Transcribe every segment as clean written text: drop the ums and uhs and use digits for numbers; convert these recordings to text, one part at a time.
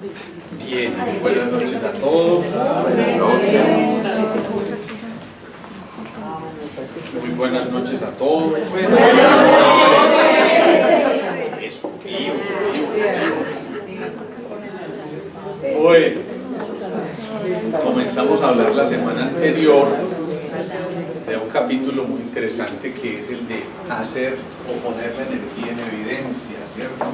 Bien, buenas noches a todos. Muy buenas noches a todos. Eso, vivo. Bueno, comenzamos a hablar la semana anterior de un capítulo muy interesante que es el de hacer o poner la energía en evidencia, ¿cierto?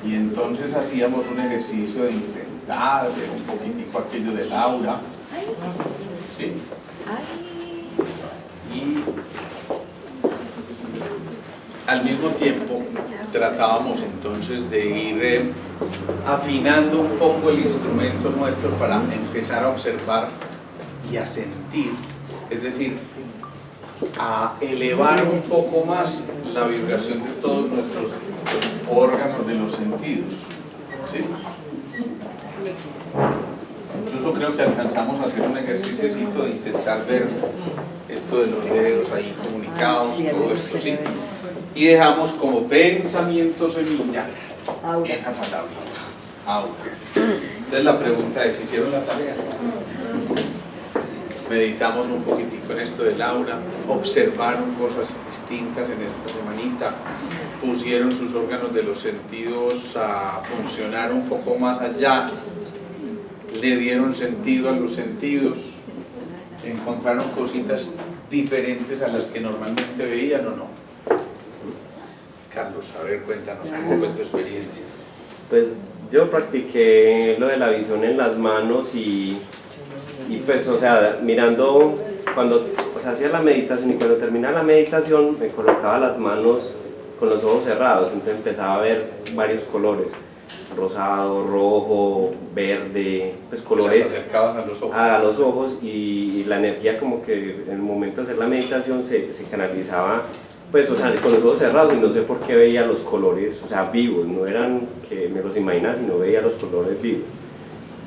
Y entonces hacíamos un ejercicio de intentar ver un poquitico aquello del aura, ¿sí? Y al mismo tiempo tratábamos entonces de ir afinando un poco el instrumento nuestro para empezar a observar y a sentir, es decir, a elevar un poco más la vibración de todos nuestros órganos de los sentidos, ¿sí? Incluso creo que alcanzamos a hacer un ejercicio de intentar ver esto de los dedos ahí comunicados, todo esto, ¿sí? Y dejamos como pensamiento semilla esa palabrita, aura. Entonces la pregunta es, ¿hicieron la tarea? Meditamos un poquitico en esto del aura, observaron cosas distintas en esta semanita, pusieron sus órganos de los sentidos a funcionar un poco más allá, le dieron sentido a los sentidos, encontraron cositas diferentes a las que normalmente veían o no. Carlos, a ver, cuéntanos cómo fue tu experiencia. Pues yo practiqué lo de la visión en las manos y pues, o sea, mirando, cuando hacía la meditación y cuando terminaba la meditación me colocaba las manos con los ojos cerrados, entonces empezaba a ver varios colores, rosado, rojo, verde, pues colores. Las acercabas a los ojos. A los ojos y la energía como que en el momento de hacer la meditación se canalizaba, pues, o sea, con los ojos cerrados y no sé por qué veía los colores, o sea, vivos, no eran que me los imaginaba, sino veía los colores vivos.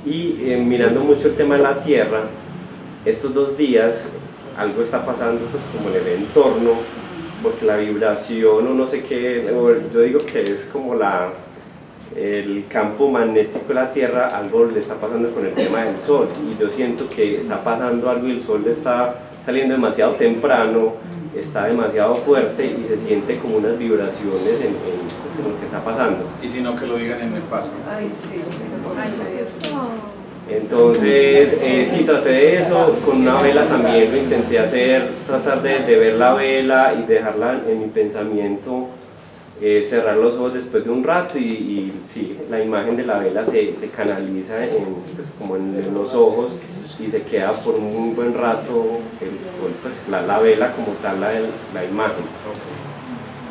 Y mirando mucho el tema de la Tierra, estos 2 días algo está pasando pues como en el entorno, porque la vibración o no sé qué, yo digo que es como el campo magnético de la Tierra, algo le está pasando con el tema del Sol, y yo siento que está pasando algo y el Sol está saliendo demasiado temprano, está demasiado fuerte y se siente como unas vibraciones en lo que está pasando. Y si no, que lo digan en Nepal. Ay, sí. Entonces, sí, traté de eso, con una vela también lo intenté hacer, tratar de ver la vela y dejarla en mi pensamiento, cerrar los ojos después de un rato y sí, la imagen de la vela se canaliza pues, como en los ojos y se queda por un buen rato pues, la vela como tal, la imagen.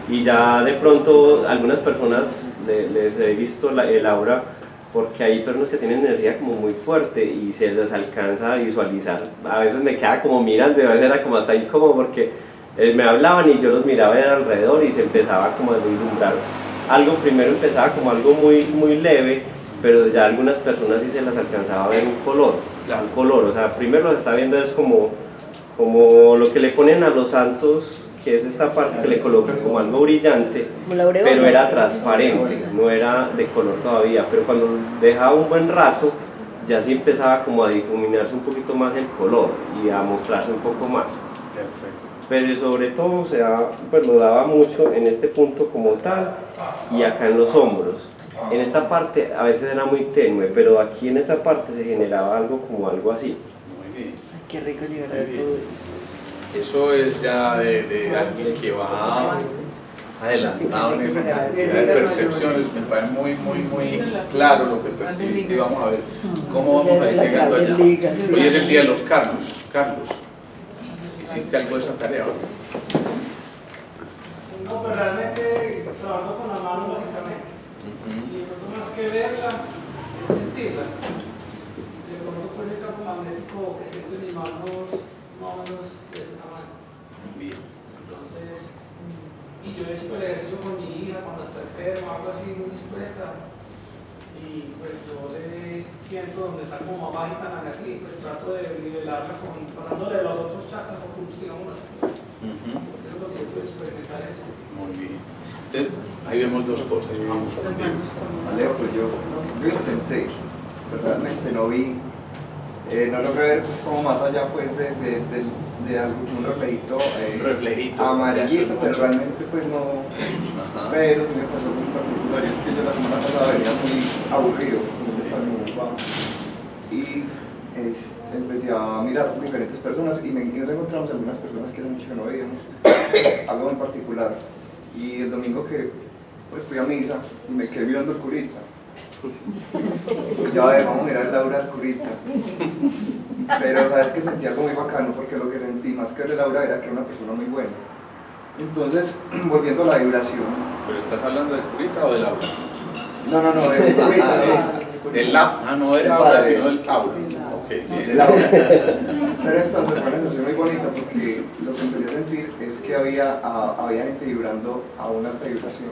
Y ya de pronto algunas personas les he visto el aura, porque hay personas que tienen energía como muy fuerte y se les alcanza a visualizar. A veces me queda como mirando, a veces era como hasta incómodo porque me hablaban y yo los miraba de alrededor y se empezaba como a vislumbrar. Algo primero empezaba como algo muy, muy leve, pero ya algunas personas sí se las alcanzaba a ver un color, o sea, primero lo está viendo es como lo que le ponen a los santos, que es esta parte que le colocan como algo brillante, pero era transparente, no era de color todavía, pero cuando dejaba un buen rato ya sí empezaba como a difuminarse un poquito más el color y a mostrarse un poco más. Perfecto. Pero sobre todo, o sea, pues lo daba mucho en este punto como tal y acá en los hombros. En esta parte a veces era muy tenue, pero aquí en esta parte se generaba algo como algo así. Muy bien. Qué rico llegar a todo eso. Eso es ya de alguien que va adelantado en esa cantidad de percepciones. Me parece muy, muy, muy claro lo que percibiste y vamos a ver cómo vamos a ir llegando allá. Hoy es el día de los Carlos. Carlos, ¿hiciste algo de esa tarea? No, pero realmente trabajo con la mano básicamente. Y no más que verla, es sentirla. De pronto puede ser campo magnético que siento en mis manos más o menos de este tamaño. Bien. Entonces, y yo he hecho el ejercicio con mi hija cuando está enferma, algo así muy dispuesta. Y pues yo le siento donde está como más bajita la energía, pues trato de nivelarla pasándole los otros chakras ocultos, digamos así. Porque eso es lo que yo puedo experimentar en eso. Muy bien. Usted, ahí vemos dos cosas. Vamos, Alejo, pues yo intenté, pues realmente no vi, no logré ver pues como más allá pues de algún reflejito, reflejito amarillito, pero realmente pues no. Ajá. Pero sí me pasó muy particular, y es que yo la semana pasada venía muy aburrido, estaba muy bajo, y empecé a mirar diferentes personas y nos encontramos algunas personas que hace mucho que no veíamos, algo en particular. Y el domingo que pues fui a misa y me quedé mirando el curita. Y yo, a ver, vamos a mirar el Laura al curita. Pero sabes que sentí algo muy bacano, porque lo que sentí más que de Laura era que era una persona muy buena. Entonces, volviendo a la vibración. ¿Pero estás hablando de Curita o de Laura? No, de curita. Del Laura, no de Laura, sino del Laura. Ok, sí. De Laura. Pero entonces fue una sensación muy bonita, porque lo que empecé a sentir es que había gente vibrando a una alta vibración.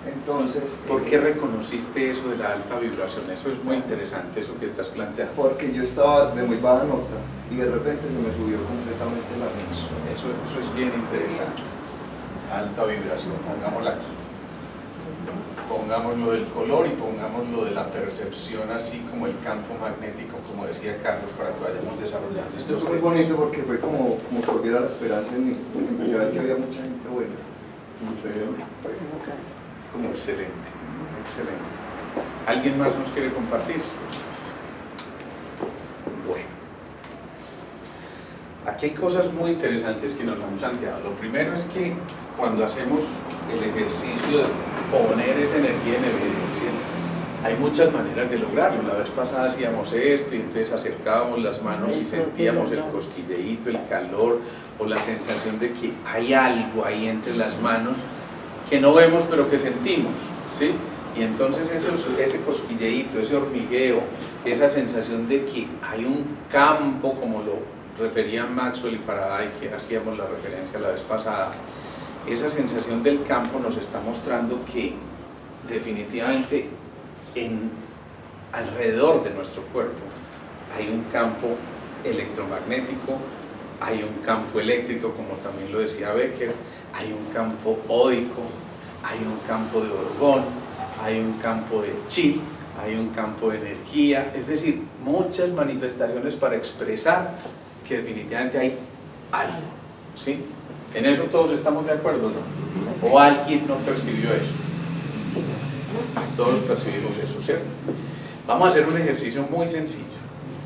Entonces, ¿Por qué reconociste eso de la alta vibración? Eso es muy interesante, eso que estás planteando. porque yo estaba de muy baja nota y de repente se me subió completamente la nota. Eso es bien interesante. Alta vibración, pongámosla aquí. Pongámoslo del color y pongámoslo de la percepción, así como el campo magnético, como decía Carlos, para que vayamos desarrollando Esto estos fue muy bonito porque fue como que volviera la esperanza en mí, porque empecé a ver que había mucha gente buena. Pero, pues, Es como excelente, excelente. ¿Alguien más nos quiere compartir? Bueno, aquí hay cosas muy interesantes que nos han planteado. Lo primero es que cuando hacemos el ejercicio de poner esa energía en evidencia, hay muchas maneras de lograrlo. La vez pasada hacíamos esto y entonces acercábamos las manos y sentíamos el cosquilleíto, el calor o la sensación de que hay algo ahí entre las manos que no vemos pero que sentimos, ¿sí? Y entonces ese cosquilleíto, ese hormigueo, esa sensación de que hay un campo, como lo referían Maxwell y Faraday, que hacíamos la referencia la vez pasada, esa sensación del campo nos está mostrando que definitivamente alrededor de nuestro cuerpo hay un campo electromagnético, hay un campo eléctrico, como también lo decía Becker, hay un campo ódico, hay un campo de orgón, hay un campo de chi, hay un campo de energía, es decir, muchas manifestaciones para expresar que definitivamente hay algo, ¿sí? En eso todos estamos de acuerdo, ¿no? ¿O alguien no percibió eso? Todos percibimos eso, ¿cierto? Vamos a hacer un ejercicio muy sencillo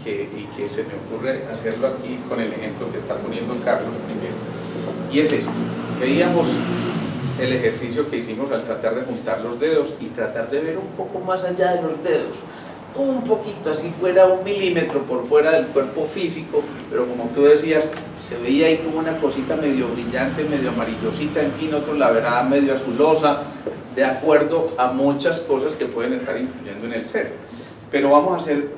y que se me ocurre hacerlo aquí con el ejemplo que está poniendo Carlos primero, y es esto. Veíamos el ejercicio que hicimos al tratar de juntar los dedos y tratar de ver un poco más allá de los dedos, un poquito, así fuera 1 milímetro por fuera del cuerpo físico, pero como tú decías, se veía ahí como una cosita medio brillante, medio amarillosita, en fin, otro la verdad medio azulosa, de acuerdo a muchas cosas que pueden estar influyendo en el ser. Pero vamos a ser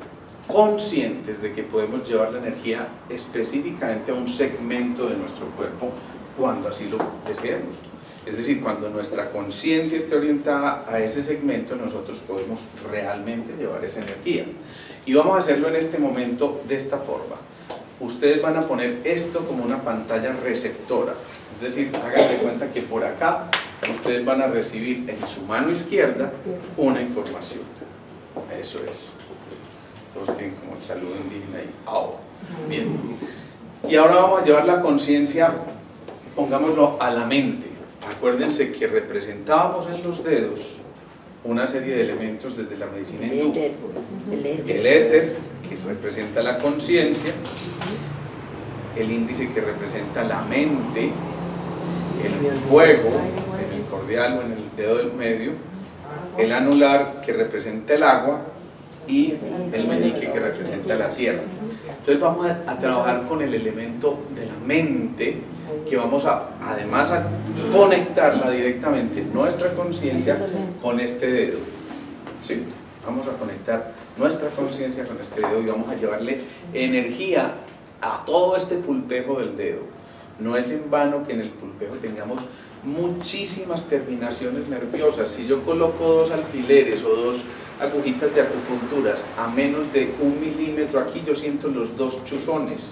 conscientes de que podemos llevar la energía específicamente a un segmento de nuestro cuerpo cuando así lo deseemos. Es decir, cuando nuestra conciencia esté orientada a ese segmento, nosotros podemos realmente llevar esa energía. Y vamos a hacerlo en este momento de esta forma. Ustedes van a poner esto como una pantalla receptora. Es decir, hagan de cuenta que por acá ustedes van a recibir en su mano izquierda una información. Eso es. Todos tienen como el saludo indígena ahí. ¡Au! Bien. Y ahora vamos a llevar la conciencia, pongámoslo a la mente. Acuérdense que representábamos en los dedos una serie de elementos desde la medicina hindú. El éter, que representa la conciencia, el índice, que representa la mente, el fuego, en el cordial o en el dedo del medio, el anular, que representa el agua, y el meñique, que representa la tierra. Entonces vamos a trabajar con el elemento de la mente, que vamos además a conectarla directamente, nuestra conciencia, con este dedo. ¿Sí? Vamos a conectar nuestra conciencia con este dedo y vamos a llevarle energía a todo este pulpejo del dedo. No es en vano que en el pulpejo tengamos muchísimas terminaciones nerviosas. Si yo coloco 2 alfileres o 2 agujitas de acupunturas a menos de 1 milímetro aquí, yo siento los 2 chuzones.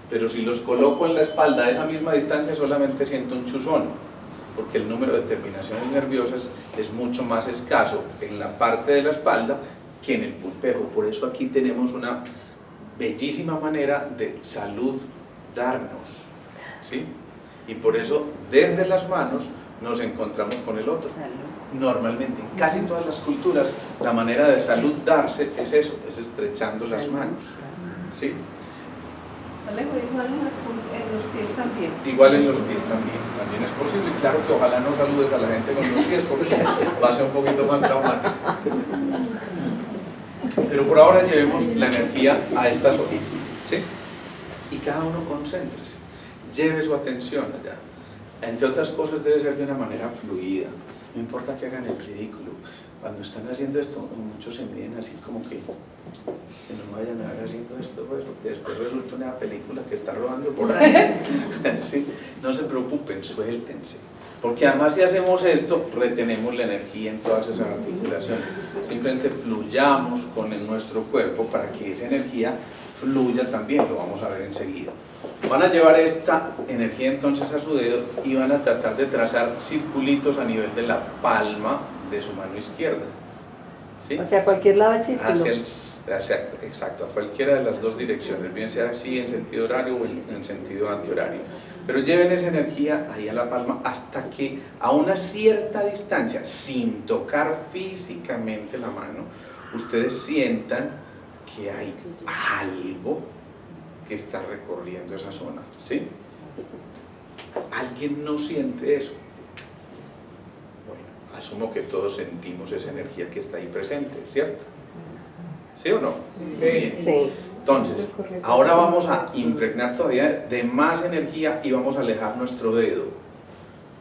Pero si los coloco en la espalda a esa misma distancia, solamente siento un chuzón. porque el número de terminaciones nerviosas es mucho más escaso en la parte de la espalda que en el pulpejo. Por eso aquí tenemos una bellísima manera de saludarnos, ¿sí? Y por eso desde las manos nos encontramos con el otro. Normalmente, en casi todas las culturas, la manera de saludarse es eso, es estrechando las manos, ¿sí? Alejo, igual en los pies también. Igual en los pies también es posible. Claro que ojalá no saludes a la gente con los pies porque va a ser un poquito más traumático. Pero por ahora llevemos la energía a esta zona, ¿sí? Y cada uno concéntrese, lleve su atención allá. Entre otras cosas debe ser de una manera fluida, no importa que hagan el ridículo. Cuando están haciendo esto, muchos se miden así como que no vayan a ver haciendo esto, pues, porque después resulta una película que está rodando por ahí. ¿Sí? No se preocupen, suéltense. Porque además si hacemos esto, retenemos la energía en todas esas articulaciones. Simplemente fluyamos con nuestro cuerpo para que esa energía fluya también, lo vamos a ver enseguida. Van a llevar esta energía entonces a su dedo y van a tratar de trazar circulitos a nivel de la palma de su mano izquierda. ¿Sí? O sea, cualquier lado del círculo. Exacto, a cualquiera de las dos direcciones, bien sea así en sentido horario o en sentido antihorario. Pero lleven esa energía ahí a la palma hasta que a una cierta distancia, sin tocar físicamente la mano, ustedes sientan que hay algo que está recorriendo esa zona, ¿sí? ¿Alguien no siente eso? Bueno, asumo que todos sentimos esa energía que está ahí presente, ¿cierto? ¿Sí o no? Bien. Sí. Entonces, ahora vamos a impregnar todavía de más energía y vamos a alejar nuestro dedo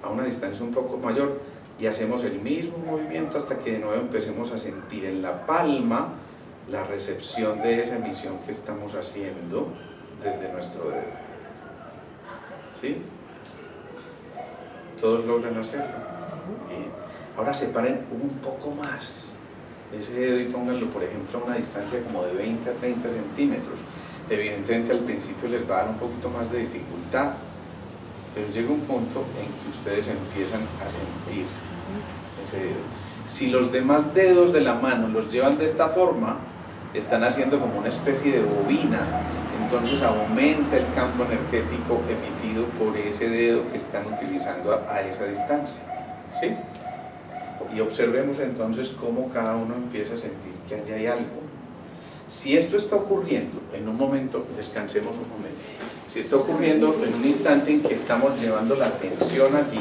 a una distancia un poco mayor y hacemos el mismo movimiento hasta que de nuevo empecemos a sentir en la palma la recepción de esa emisión que estamos haciendo desde nuestro dedo. ¿Sí? ¿Todos logran hacerlo? Bien. Ahora separen un poco más ese dedo y pónganlo, por ejemplo, a una distancia como de 20 a 30 centímetros. Evidentemente al principio les va a dar un poquito más de dificultad, pero llega un punto en que ustedes empiezan a sentir ese dedo. Si los demás dedos de la mano los llevan de esta forma, están haciendo como una especie de bobina, entonces aumenta el campo energético emitido por ese dedo que están utilizando a esa distancia, ¿sí? Y observemos entonces cómo cada uno empieza a sentir que allí hay algo. Si esto está ocurriendo en un momento, descansemos un momento. Si está ocurriendo en un instante en que estamos llevando la atención allí,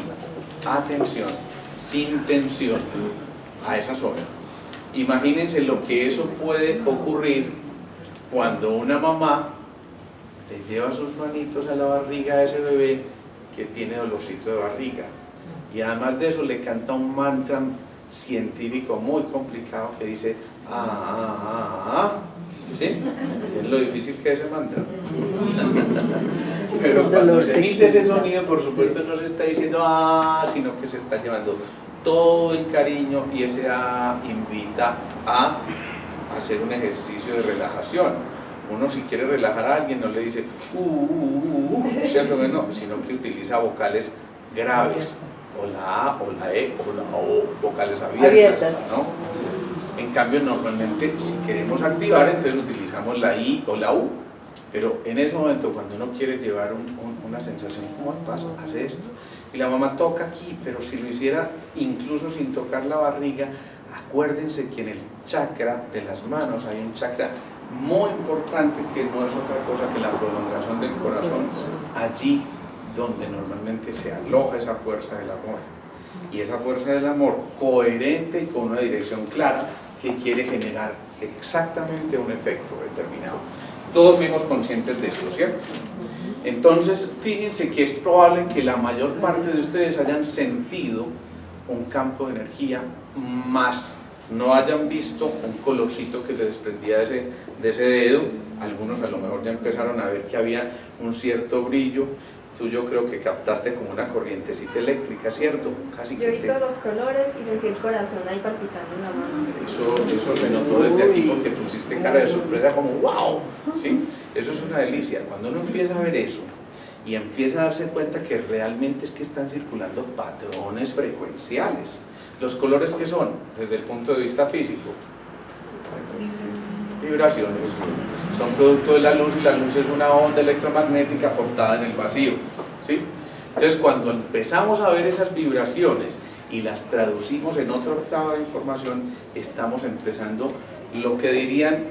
atención, sin tensión, a esa zona. Imagínense lo que eso puede ocurrir cuando una mamá le lleva sus manitos a la barriga a ese bebé que tiene dolorcito de barriga. Y además de eso le canta un mantra científico muy complicado que dice ¿sí? Es lo difícil que es ese mantra. Pero cuando se emite ese sonido, por supuesto no se está diciendo sino que se está llevando todo el cariño y ese invita a hacer un ejercicio de relajación. Uno si quiere relajar a alguien no le dice ¿cierto que no? Sino que utiliza vocales graves, o la A, o la E, o la O, vocales abiertas, ¿no? En cambio, normalmente, si queremos activar, entonces utilizamos la I o la U, pero en ese momento, cuando uno quiere llevar una sensación como de paz, hace esto. Y la mamá toca aquí, pero si lo hiciera incluso sin tocar la barriga, acuérdense que en el chakra de las manos hay un chakra muy importante que no es otra cosa que la prolongación del corazón, allí donde normalmente se aloja esa fuerza del amor. Y esa fuerza del amor coherente y con una dirección clara que quiere generar exactamente un efecto determinado. Todos fuimos conscientes de esto, ¿cierto? Entonces, fíjense que es probable que la mayor parte de ustedes hayan sentido un campo de energía, más no hayan visto un colorcito que se desprendía de ese dedo. Algunos a lo mejor ya empezaron a ver que había un cierto brillo. Tú yo creo que captaste como una corrientecita eléctrica, ¿cierto? Casi yo vi todos los colores y sentí el corazón ahí palpitando en la mano. Eso se notó desde aquí porque pusiste cara de sorpresa como ¡wow! ¿Sí? Eso es una delicia. Cuando uno empieza a ver eso y empieza a darse cuenta que realmente es que están circulando patrones frecuenciales. ¿Los colores qué son? Desde el punto de vista físico, vibraciones, son producto de la luz, y la luz es una onda electromagnética aportada en el vacío, ¿sí? Entonces cuando empezamos a ver esas vibraciones y las traducimos en otra octava de información, estamos empezando lo que dirían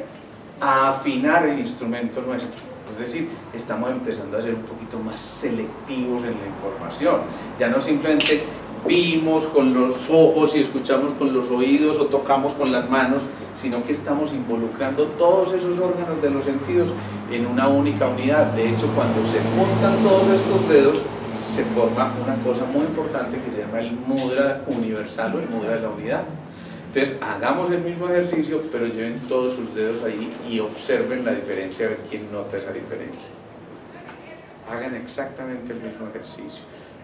a afinar el instrumento nuestro. Es decir, estamos empezando a ser un poquito más selectivos en la información. Ya no simplemente vimos con los ojos y escuchamos con los oídos o tocamos con las manos, sino que estamos involucrando todos esos órganos de los sentidos en una única unidad. De hecho, cuando se juntan todos estos dedos, se forma una cosa muy importante que se llama el mudra universal o el mudra de la unidad. Entonces, hagamos el mismo ejercicio, pero lleven todos sus dedos ahí y observen la diferencia, a ver quién nota esa diferencia. Hagan exactamente el mismo ejercicio,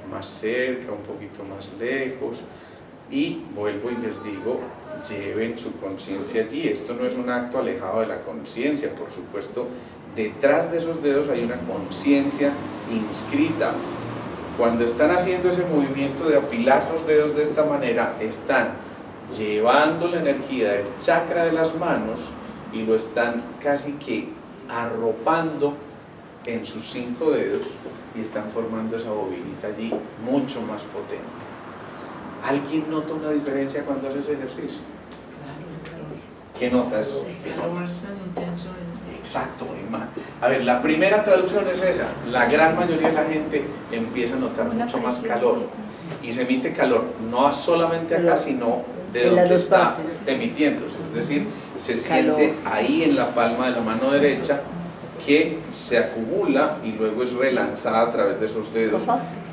más cerca, un poquito más lejos, y vuelvo y les digo, lleven su conciencia allí. Esto no es un acto alejado de la conciencia, por supuesto, detrás de esos dedos hay una conciencia inscrita. Cuando están haciendo ese movimiento de apilar los dedos de esta manera, están llevando la energía del chakra de las manos y lo están casi que arropando en sus 5 dedos y están formando esa bobinita allí mucho más potente. ¿Alguien nota una diferencia cuando hace ese ejercicio? ¿Qué notas? ¿Qué notas? Exacto, Iman. A ver, la primera traducción es esa. La gran mayoría de la gente empieza a notar mucho más calor y se emite calor no solamente acá, sino de donde está emitiéndose. Es decir, se siente ahí en la palma de la mano derecha, que se acumula y luego es relanzada a través de esos dedos,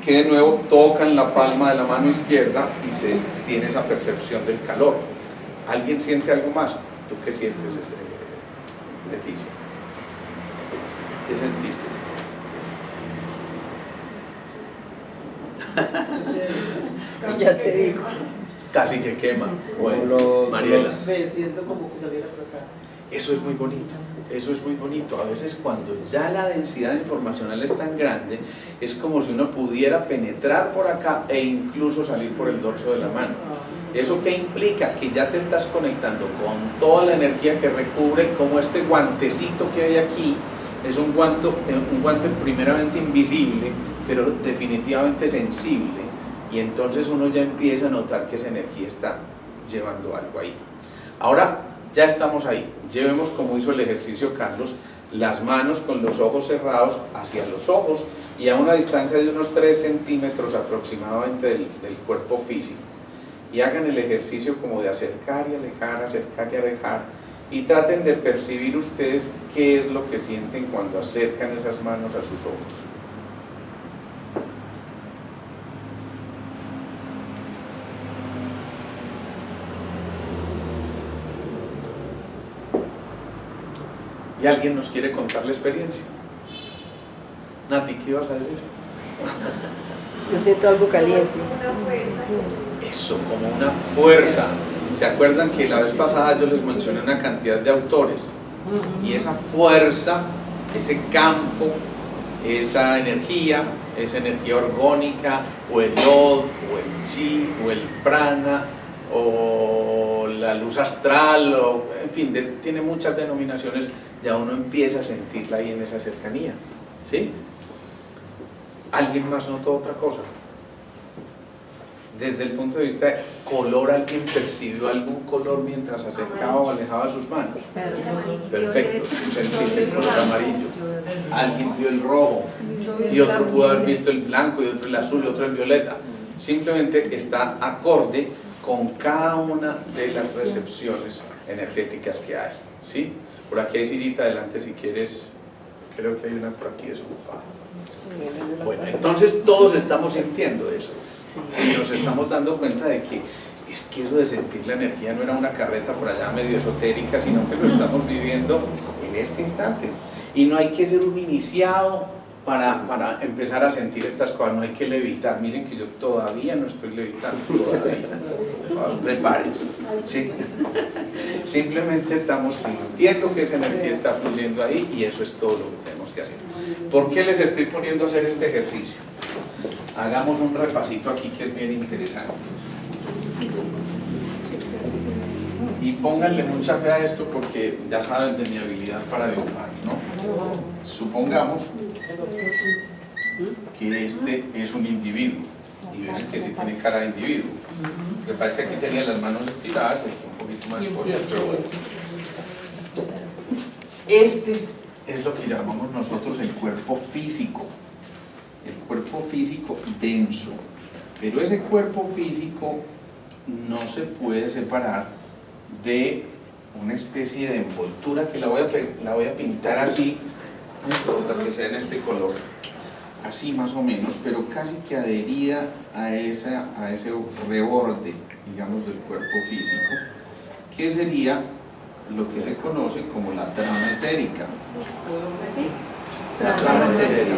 que de nuevo tocan la palma de la mano izquierda y se tiene esa percepción del calor. ¿Alguien siente algo más? ¿Tú qué sientes, Leticia? ¿Qué sentiste? Ya te digo. Casi que quema. Bueno, Mariela. Me siento como que saliera por acá. Eso es muy bonito, eso es muy bonito. A veces cuando ya la densidad informacional es tan grande, es como si uno pudiera penetrar por acá e incluso salir por el dorso de la mano. ¿Eso qué implica? Que ya te estás conectando con toda la energía que recubre, como este guantecito que hay aquí. Es un guante primeramente invisible, pero definitivamente sensible. Y entonces uno ya empieza a notar que esa energía está llevando algo ahí. Ahora ya estamos ahí. Llevemos, como hizo el ejercicio Carlos, las manos con los ojos cerrados hacia los ojos y a una distancia de unos 3 centímetros aproximadamente del cuerpo físico. Y hagan el ejercicio como de acercar y alejar, y traten de percibir ustedes qué es lo que sienten cuando acercan esas manos a sus ojos. ¿Y alguien nos quiere contar la experiencia? Nati, ¿qué ibas a decir? Yo siento algo caliente. Eso, como una fuerza. ¿Se acuerdan que la vez pasada yo les mencioné una cantidad de autores? Y esa fuerza, ese campo, esa energía orgónica, o el Yod, o el Chi, o el Prana, o la luz astral, o, en fin, tiene muchas denominaciones. Ya uno empieza a sentirla ahí en esa cercanía, ¿sí? ¿Alguien más notó otra cosa? Desde el punto de vista de color, ¿alguien percibió algún color mientras acercaba o alejaba sus manos? Perfecto, sentiste el color amarillo. Alguien vio el rojo, y otro pudo haber visto el blanco, y otro el azul, y otro el violeta. Simplemente está acorde con cada una de las recepciones energéticas que hay, ¿sí? Por aquí hay sillita adelante si quieres, creo que hay una por aquí desocupada. Bueno, entonces todos estamos sintiendo eso y nos estamos dando cuenta de que es que eso de sentir la energía no era una carreta por allá medio esotérica, sino que lo estamos viviendo en este instante. Y no hay que ser un iniciado para empezar a sentir estas cosas, no hay que levitar. Miren que yo todavía no estoy levitando, todavía. Prepárense, ¿sí? Simplemente estamos sintiendo que esa energía está fluyendo ahí y eso es todo lo que tenemos que hacer. ¿Por qué les estoy poniendo a hacer este ejercicio? Hagamos un repasito aquí que es bien interesante. Y pónganle mucha fe a esto porque ya saben de mi habilidad para dibujar, ¿no? Supongamos que este es un individuo y vean que sí tiene cara de individuo. Me parece que aquí tenía las manos estiradas, aquí un poquito más cortas, pero bueno. Este es lo que llamamos nosotros el cuerpo físico denso, pero ese cuerpo físico no se puede separar de una especie de envoltura que la voy a pintar así, no importa que sea en este color, así más o menos, pero casi que adherida a ese reborde, digamos, del cuerpo físico, que sería lo que se conoce como la trama etérica. La trama etérica.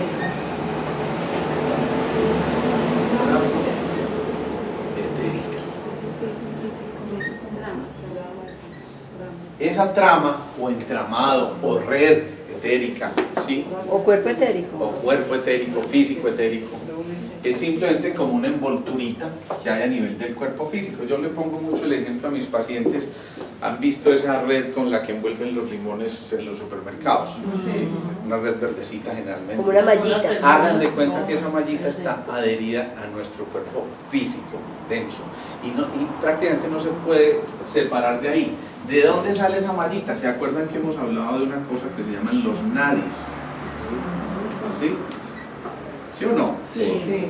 Esa trama o entramado o red etérica, ¿sí? O cuerpo etérico. O cuerpo etérico, físico etérico, es simplemente como una envolturita que hay a nivel del cuerpo físico. Yo le pongo mucho el ejemplo a mis pacientes. ¿Han visto esa red con la que envuelven los limones en los supermercados? ¿Sí? Una red verdecita generalmente. Como una mallita. Hagan de cuenta que esa mallita está adherida a nuestro cuerpo físico, denso, y prácticamente no se puede separar de ahí. ¿De dónde sale esa mallita? ¿Se acuerdan que hemos hablado de una cosa que se llaman los nadis? ¿Sí? ¿Sí o no? Sí.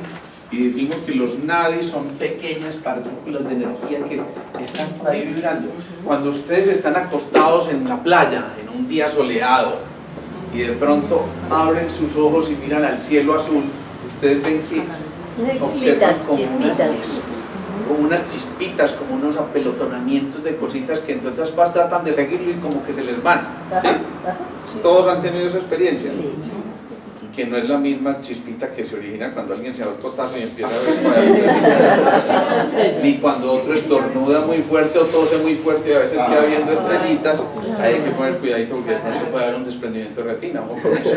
Y dijimos que los nadis son pequeñas partículas de energía que están por ahí vibrando. Cuando ustedes están acostados en la playa, en un día soleado, y de pronto abren sus ojos y miran al cielo azul, ustedes ven que observan como unas chispitas, como unos apelotonamientos de cositas que entre otras cosas tratan de seguirlo y como que se les van. ¿Sí? Todos han tenido esa experiencia. Y que no es la misma chispita que se origina cuando alguien se da un totazo y empieza a ver ni cuando otro estornuda muy fuerte o tose muy fuerte y a veces queda viendo estrellitas. Hay que poner cuidadito porque de pronto puede haber un desprendimiento de retina, ojo con eso.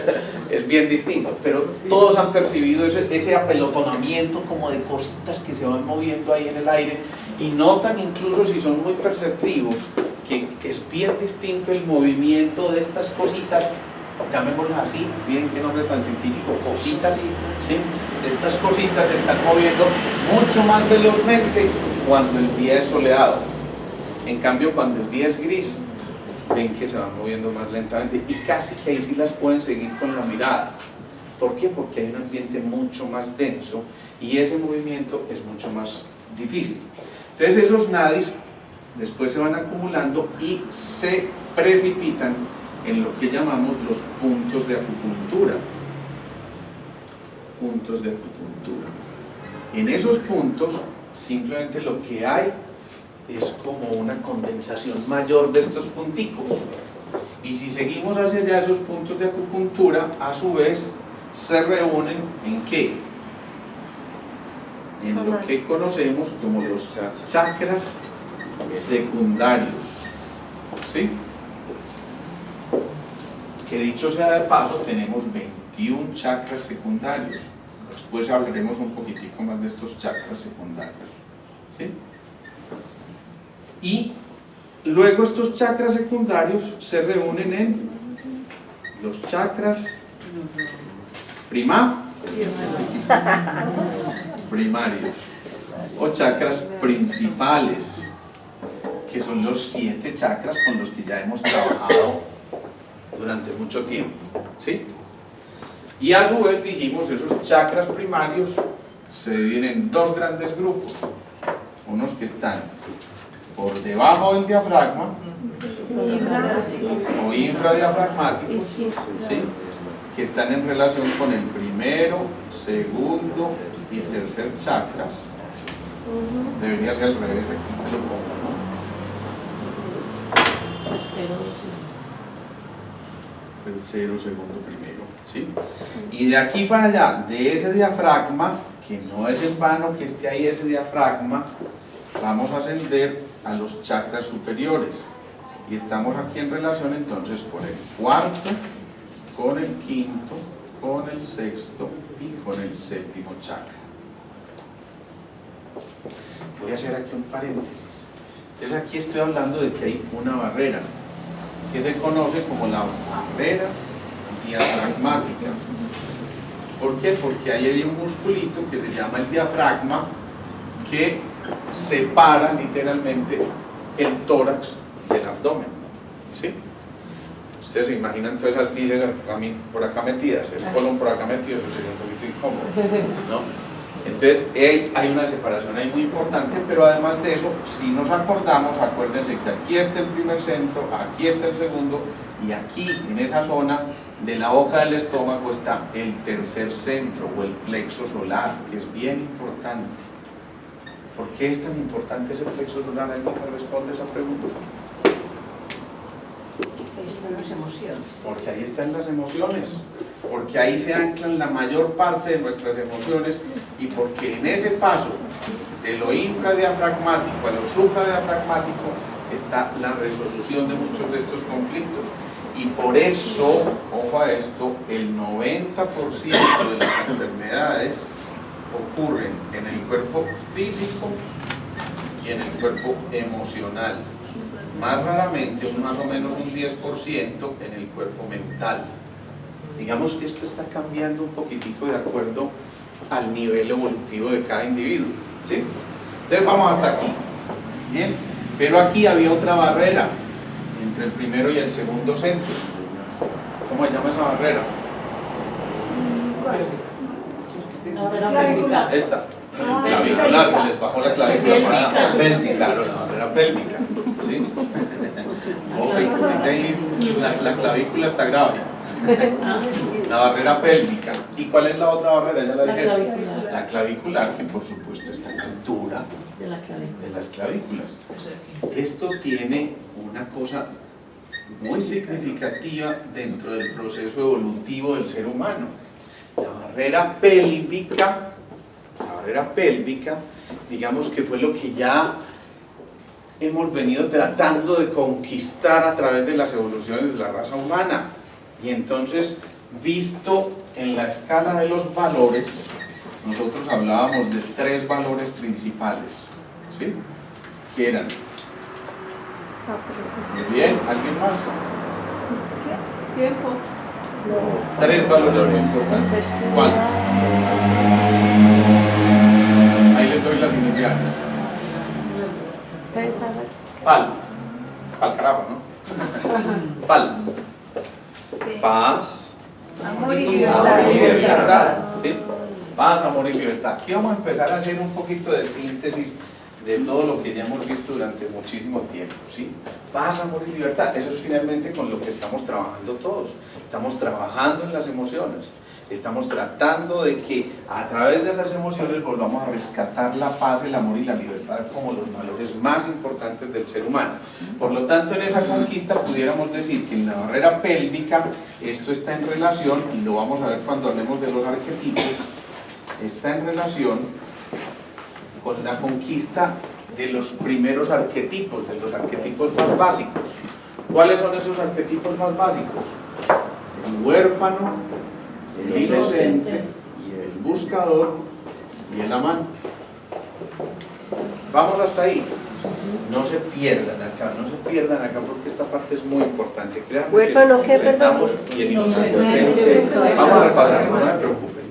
Es bien distinto, pero todos han percibido ese apelotonamiento como de cositas que se van moviendo ahí en el aire y notan incluso si son muy perceptivos que es bien distinto el movimiento de estas cositas, llamémoslas así, miren qué nombre tan científico, cositas, ¿sí? Estas cositas se están moviendo mucho más velozmente cuando el día es soleado. En cambio, cuando el día es gris, ven que se van moviendo más lentamente y casi que ahí sí las pueden seguir con la mirada. ¿Por qué? Porque hay un ambiente mucho más denso y ese movimiento es mucho más difícil. Entonces esos nadis después se van acumulando y se precipitan en lo que llamamos los puntos de acupuntura. Puntos de acupuntura. En esos puntos simplemente lo que hay es como una condensación mayor de estos punticos. Y si seguimos hacia allá, esos puntos de acupuntura a su vez se reúnen ¿en qué? En lo que conocemos como los chakras secundarios. ¿Sí? Que dicho sea de paso, tenemos 21 chakras secundarios. Después hablaremos un poquitico más de estos chakras secundarios. ¿Sí? Y luego estos chakras secundarios se reúnen en los chakras primarios o chakras principales, que son los 7 chakras con los que ya hemos trabajado durante mucho tiempo, ¿sí? Y a su vez dijimos, esos chakras primarios se dividen en 2 grandes grupos, unos que están por debajo del diafragma o infradiafragmáticos, ¿sí? Que están en relación con el primero, segundo y tercer chakras. Debería ser al revés, aquí que lo pongo, ¿no? Tercero, segundo, primero, ¿sí? Y de aquí para allá, de ese diafragma, que no es en vano que esté ahí ese diafragma, vamos a ascender a los chakras superiores. y estamos aquí en relación entonces con el cuarto, con el quinto, con el sexto y con el séptimo chakra. Voy a hacer aquí un paréntesis. Entonces aquí estoy hablando de que hay una barrera que se conoce como la barrera diafragmática. ¿Por qué? Porque ahí hay un musculito que se llama el diafragma que separa literalmente el tórax del abdomen, ¿sí? Ustedes se imaginan todas esas vísceras por acá metidas, el colon por acá metido, eso sería un poquito incómodo, ¿no? Entonces hay una separación ahí muy importante, pero además de eso, si nos acordamos, acuérdense que aquí está el primer centro, aquí está el segundo, y aquí, en esa zona de la boca del estómago, está el tercer centro, o el plexo solar, que es bien importante. ¿Por qué es tan importante ese plexo solar? ¿Alguien me responde esa pregunta? Ahí están las emociones. Porque ahí están las emociones, porque ahí se anclan la mayor parte de nuestras emociones, y porque en ese paso de lo infradiafragmático a lo supradiafragmático está la resolución de muchos de estos conflictos. Y por eso, ojo a esto, el 90% de las enfermedades ocurren en el cuerpo físico y en el cuerpo emocional. Más raramente, más o menos un 10% en el cuerpo mental. Digamos que esto está cambiando un poquitico de acuerdo al nivel evolutivo de cada individuo, ¿sí? Entonces vamos hasta aquí, ¿bien? Pero aquí había otra barrera entre el primero y el segundo centro. ¿Cómo se llama esa barrera? Esta. Clavicular, se les bajó la clavícula para pélvica. Claro, la barrera pélvica, ¿sí? La clavícula está grave. La barrera pélvica. ¿Y cuál es la otra barrera? Ya la dije. La clavicular, que por supuesto está a la altura de las clavículas. Esto tiene una cosa muy significativa dentro del proceso evolutivo del ser humano. La barrera pélvica, digamos que fue lo que ya hemos venido tratando de conquistar a través de las evoluciones de la raza humana. Y entonces, visto en la escala de los valores, nosotros hablábamos de 3 valores principales, ¿sí? ¿Qué eran? Muy bien, ¿alguien más? Tiempo. 3 valores muy importantes. ¿Cuáles? Ahí les doy las iniciales. PAL. PAL, carajo, ¿no? PAL. Paz, Amor y amor y libertad. libertad, ¿sí? Paz, amor y libertad. Aquí vamos a empezar a hacer un poquito de síntesis de todo lo que ya hemos visto durante muchísimo tiempo, ¿sí? Paz, amor y libertad, eso es finalmente con lo que estamos trabajando todos. Estamos trabajando en las emociones, estamos tratando de que a través de esas emociones volvamos a rescatar la paz, el amor y la libertad como los valores más importantes del ser humano. Por lo tanto, en esa conquista pudiéramos decir que en la barrera pélvica esto está en relación, y lo vamos a ver cuando hablemos de los arquetipos, está en relación con la conquista de los primeros arquetipos, de los arquetipos más básicos. ¿Cuáles son esos arquetipos más básicos? El huérfano, el inocente, el buscador y el amante. Vamos hasta ahí. No se pierdan acá porque esta parte es muy importante. Créanme que ¿Huérfano qué, perdón? enfrentamos y el inocente. Vamos a repasar, no me preocupen.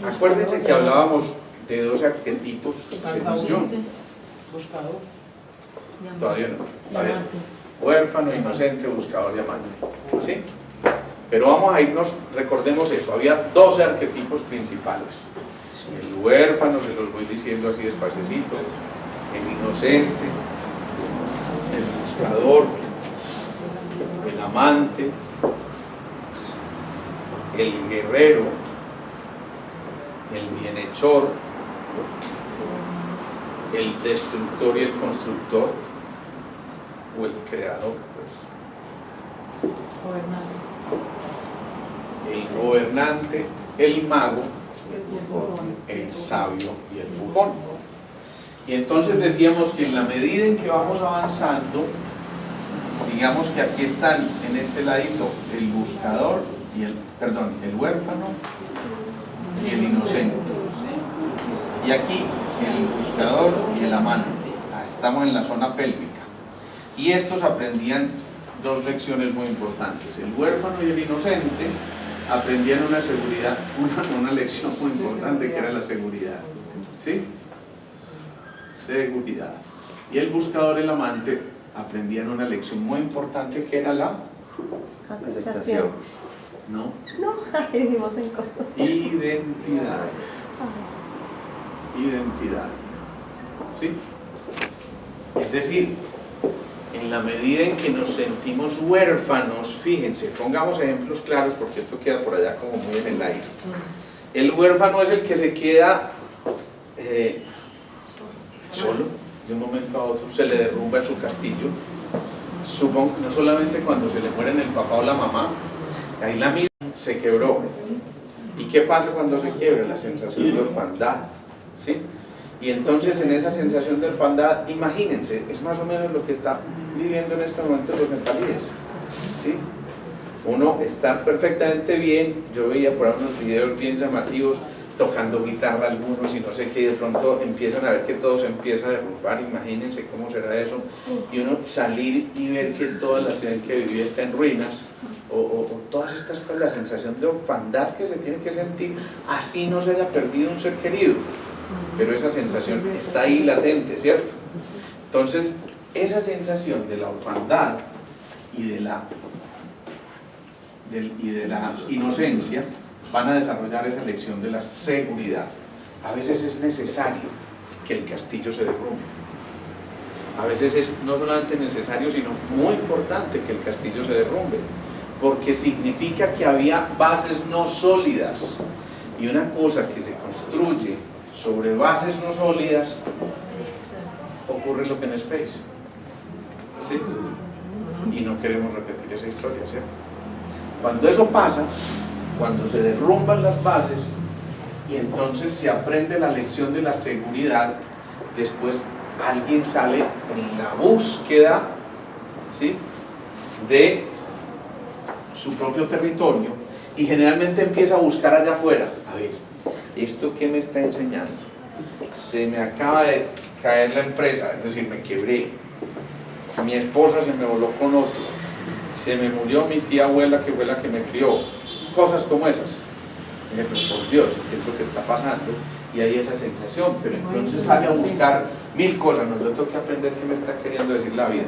Acuérdense que hablábamos de 2 arquetipos según Jung. Buscador. Todavía no. Todavía no. Huérfano, inocente, buscador y amante. ¿Sí? Pero vamos a irnos, recordemos eso, había 12 arquetipos principales. El huérfano, se los voy diciendo así despacito, el inocente, el buscador, el amante, el guerrero, el bienhechor, el destructor y el constructor, o el creador, pues. El gobernante, el mago, el sabio y el bufón. Y entonces decíamos que en la medida en que vamos avanzando, digamos digamos que aquí están en este ladito el buscador y el huérfano y el inocente. Y aquí el buscador y el amante. Estamos en la zona pélvica. Y estos aprendían dos lecciones muy importantes. El huérfano y el inocente aprendían una lección muy importante que era la seguridad. ¿Sí? Seguridad. Y el buscador y el amante aprendían una lección muy importante que era la Aceptación. ¿no? No, dijimos en cosas. Identidad. Identidad. ¿Sí? Es decir, en la medida en que nos sentimos huérfanos, fíjense, pongamos ejemplos claros porque esto queda por allá como muy en el aire. El huérfano es el que se queda solo, de un momento a otro, se le derrumba en su castillo. Supongo que no solamente cuando se le mueren el papá o la mamá, ahí la misma se quebró. ¿Y qué pasa cuando se quiebra? La sensación de orfandad, ¿sí? Y entonces en esa sensación de orfandad, imagínense, es más o menos lo que está viviendo en este momento los nepalíes, ¿sí? Uno está perfectamente bien, yo veía por ahí unos videos bien llamativos, tocando guitarra algunos y no sé qué, y de pronto empiezan a ver que todo se empieza a derrumbar, imagínense cómo será eso, y uno salir y ver que toda la ciudad en que vivía está en ruinas, o todas estas cosas, la sensación de orfandad que se tiene que sentir, así no se haya perdido un ser querido, pero esa sensación está ahí latente, ¿cierto? Entonces, esa sensación de la orfandad y de la inocencia van a desarrollar esa lección de la seguridad. A veces es necesario que el castillo se derrumbe. A veces es no solamente necesario, sino muy importante que el castillo se derrumbe, porque significa que había bases no sólidas. Y una cosa que se construye sobre bases no sólidas, ocurre lo que en Space. ¿Sí? Y no queremos repetir esa historia, ¿cierto? Cuando eso pasa, cuando se derrumban las bases y entonces se aprende la lección de la seguridad, después alguien sale en la búsqueda, ¿sí?, de su propio territorio y generalmente empieza a buscar allá afuera. A ver, ¿esto qué me está enseñando? Se me acaba de caer la empresa, es decir, me quebré, mi esposa se me voló con otro, se me murió mi tía abuela que fue la que me crió, cosas como esas. Pero por Dios, ¿qué es lo que está pasando? Y hay esa sensación, pero entonces sale a buscar mil cosas. No, yo tengo que aprender qué me está queriendo decir la vida.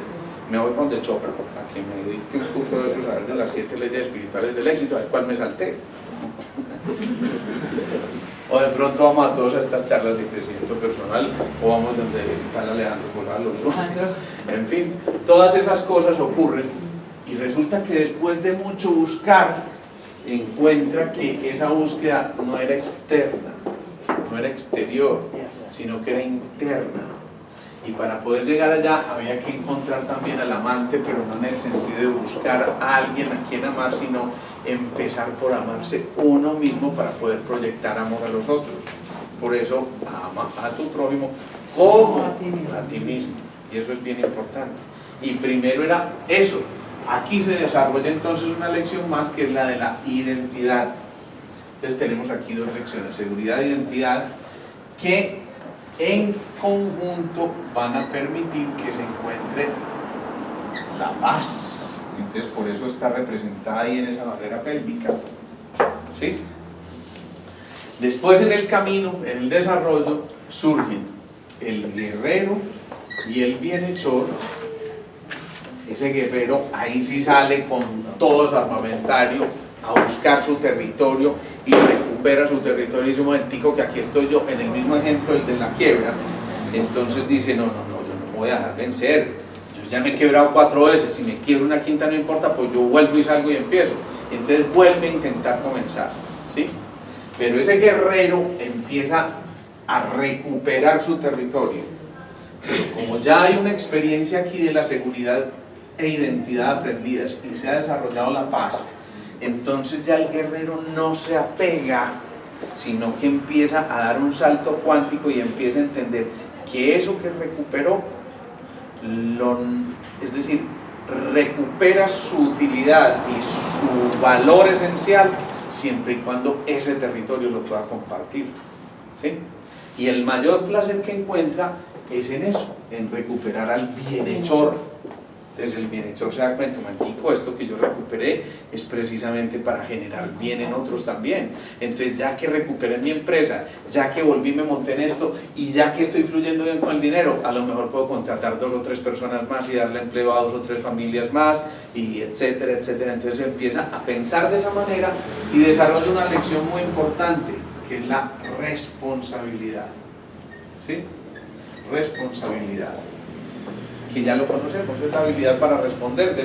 Me voy con de Chopra a que me dicte un curso de esos, a ver, de las 7 leyes espirituales del éxito, al cual me salté. O de pronto vamos a todas estas charlas de crecimiento personal, o vamos donde está Alejandro Colalo, ¿no? En fin, todas esas cosas ocurren y resulta que después de mucho buscar, encuentra que esa búsqueda no era externa, no era exterior, sino que era interna. Y para poder llegar allá había que encontrar también al amante, pero no en el sentido de buscar a alguien a quien amar, sino empezar por amarse uno mismo para poder proyectar amor a los otros. Por eso, ama a tu prójimo como a ti mismo. Y eso es bien importante. Y primero era eso. Aquí se desarrolla entonces una lección más, que es la de la identidad. Entonces tenemos aquí dos lecciones, seguridad e identidad, que en conjunto van a permitir que se encuentre la paz. Entonces por eso está representada ahí en esa barrera pélvica, ¿sí? Después en el camino, en el desarrollo, surgen el guerrero y el bienhechor. Ese guerrero ahí sí sale con todo su armamentario a buscar su territorio y recupera su territorio. Y dice: un momentico, que aquí estoy yo, en el mismo ejemplo, el de la quiebra. Entonces dice: no, yo no me voy a dejar vencer, yo ya me he quebrado 4 veces, si me quiebro una quinta no importa, pues yo vuelvo y salgo y empiezo. Entonces vuelve a intentar comenzar, ¿sí? Pero ese guerrero empieza a recuperar su territorio. Pero como ya hay una experiencia aquí de la seguridad e identidad aprendidas y se ha desarrollado la paz, entonces ya el guerrero no se apega, sino que empieza a dar un salto cuántico y empieza a entender que eso que recuperó, es decir, recupera su utilidad y su valor esencial siempre y cuando ese territorio lo pueda compartir, ¿sí? Y el mayor placer que encuentra es en eso, en recuperar al bienhechor. Entonces el bienhechor se da cuenta, mantico, esto que yo recuperé es precisamente para generar bien en otros también. Entonces ya que recuperé mi empresa, ya que volví, me monté en esto y ya que estoy fluyendo bien con el dinero, a lo mejor puedo contratar 2 o 3 personas más y darle empleo a 2 o 3 familias más, y etcétera, etcétera. Entonces empieza a pensar de esa manera y desarrolla una lección muy importante, que es la responsabilidad, ¿sí? Responsabilidad, que ya lo conocemos, es la habilidad para responder, de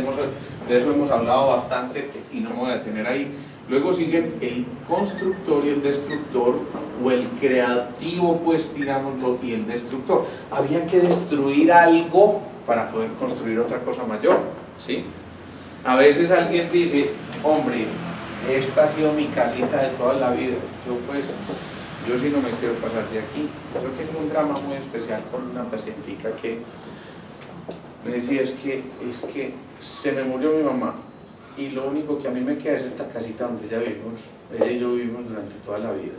eso hemos hablado bastante y no me voy a detener ahí. Luego siguen el constructor y el destructor, o el creativo, pues digámoslo, y el destructor. Había que destruir algo para poder construir otra cosa mayor, ¿sí? A veces alguien dice, hombre, esta ha sido mi casita de toda la vida, yo sí no me quiero pasar de aquí. Yo tengo un drama muy especial con una pacientica que me decía, es que se me murió mi mamá y lo único que a mí me queda es esta casita donde ella y yo vivimos durante toda la vida.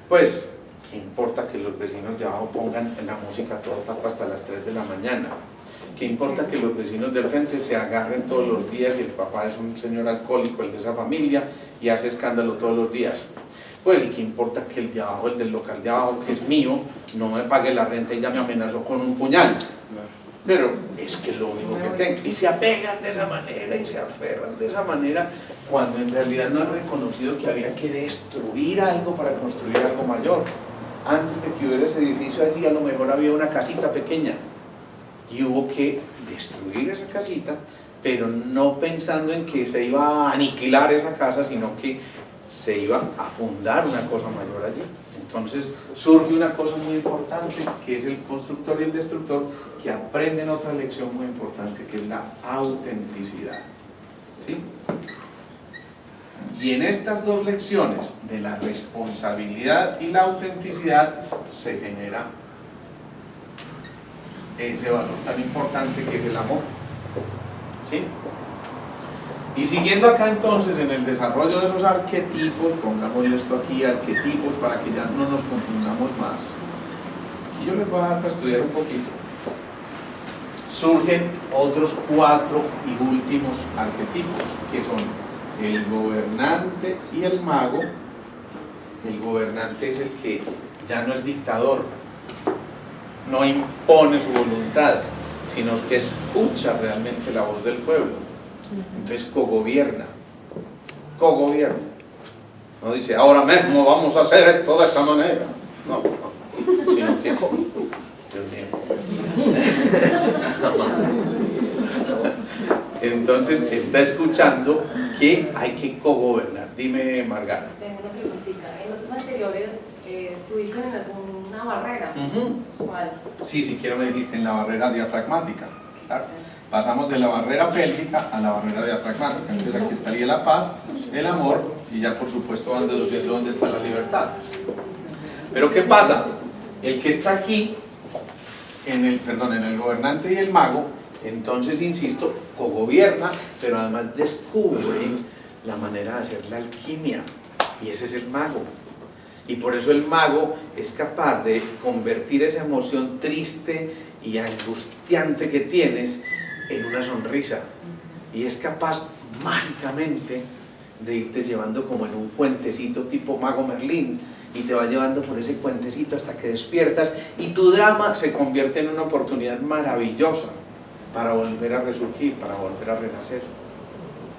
Pues, ¿qué importa que los vecinos de abajo pongan la música todo taco hasta las 3 de la mañana? ¿Qué importa que los vecinos del frente se agarren todos los días y el papá es un señor alcohólico, el de esa familia, y hace escándalo todos los días? Pues, ¿y qué importa que el de abajo, el del local de abajo, que es mío, no me pague la renta y ya me amenazó con un puñal? Pero es que es lo único que tengo. Y se apegan de esa manera y se aferran de esa manera, cuando en realidad no han reconocido que había que destruir algo para construir algo mayor. Antes de que hubiera ese edificio allí, a lo mejor había una casita pequeña y hubo que destruir esa casita, pero no pensando en que se iba a aniquilar esa casa, sino que se iba a fundar una cosa mayor allí. Entonces surge una cosa muy importante, que es el constructor y el destructor, que aprenden otra lección muy importante, que es la autenticidad, ¿sí? Y en estas dos lecciones de la responsabilidad y la autenticidad se genera ese valor tan importante que es el amor, ¿sí? Y siguiendo acá entonces en el desarrollo de esos arquetipos, pongámosle esto aquí, arquetipos, para que ya no nos confundamos más. Aquí yo les voy a dar para estudiar un poquito. Surgen otros 4 y últimos arquetipos, que son el gobernante y el mago. El gobernante es el que ya no es dictador, no impone su voluntad, sino que escucha realmente la voz del pueblo. Entonces cogobierna. No dice, ahora mismo vamos a hacer esto de esta manera. No, sino que Dios mío. Entonces está escuchando que hay que cogobernar. Dime, Margarita. Tengo una preguntita. En otros anteriores se ubican en alguna barrera. ¿Cuál? Sí, si quiero me dijiste en la barrera diafragmática. Claro. Pasamos de la barrera pélvica a la barrera diafragmática. Entonces aquí estaría la paz, el amor, y ya por supuesto van deduciendo dónde está la libertad. Pero ¿qué pasa? El que está aquí, en el gobernante y el mago, entonces, insisto, cogobierna, pero además descubre la manera de hacer la alquimia, y ese es el mago. Y por eso el mago es capaz de convertir esa emoción triste y angustiante que tienes en una sonrisa, y es capaz mágicamente de irte llevando como en un cuentecito tipo Mago Merlín, y te va llevando por ese cuentecito hasta que despiertas y tu drama se convierte en una oportunidad maravillosa para volver a resurgir, para volver a renacer.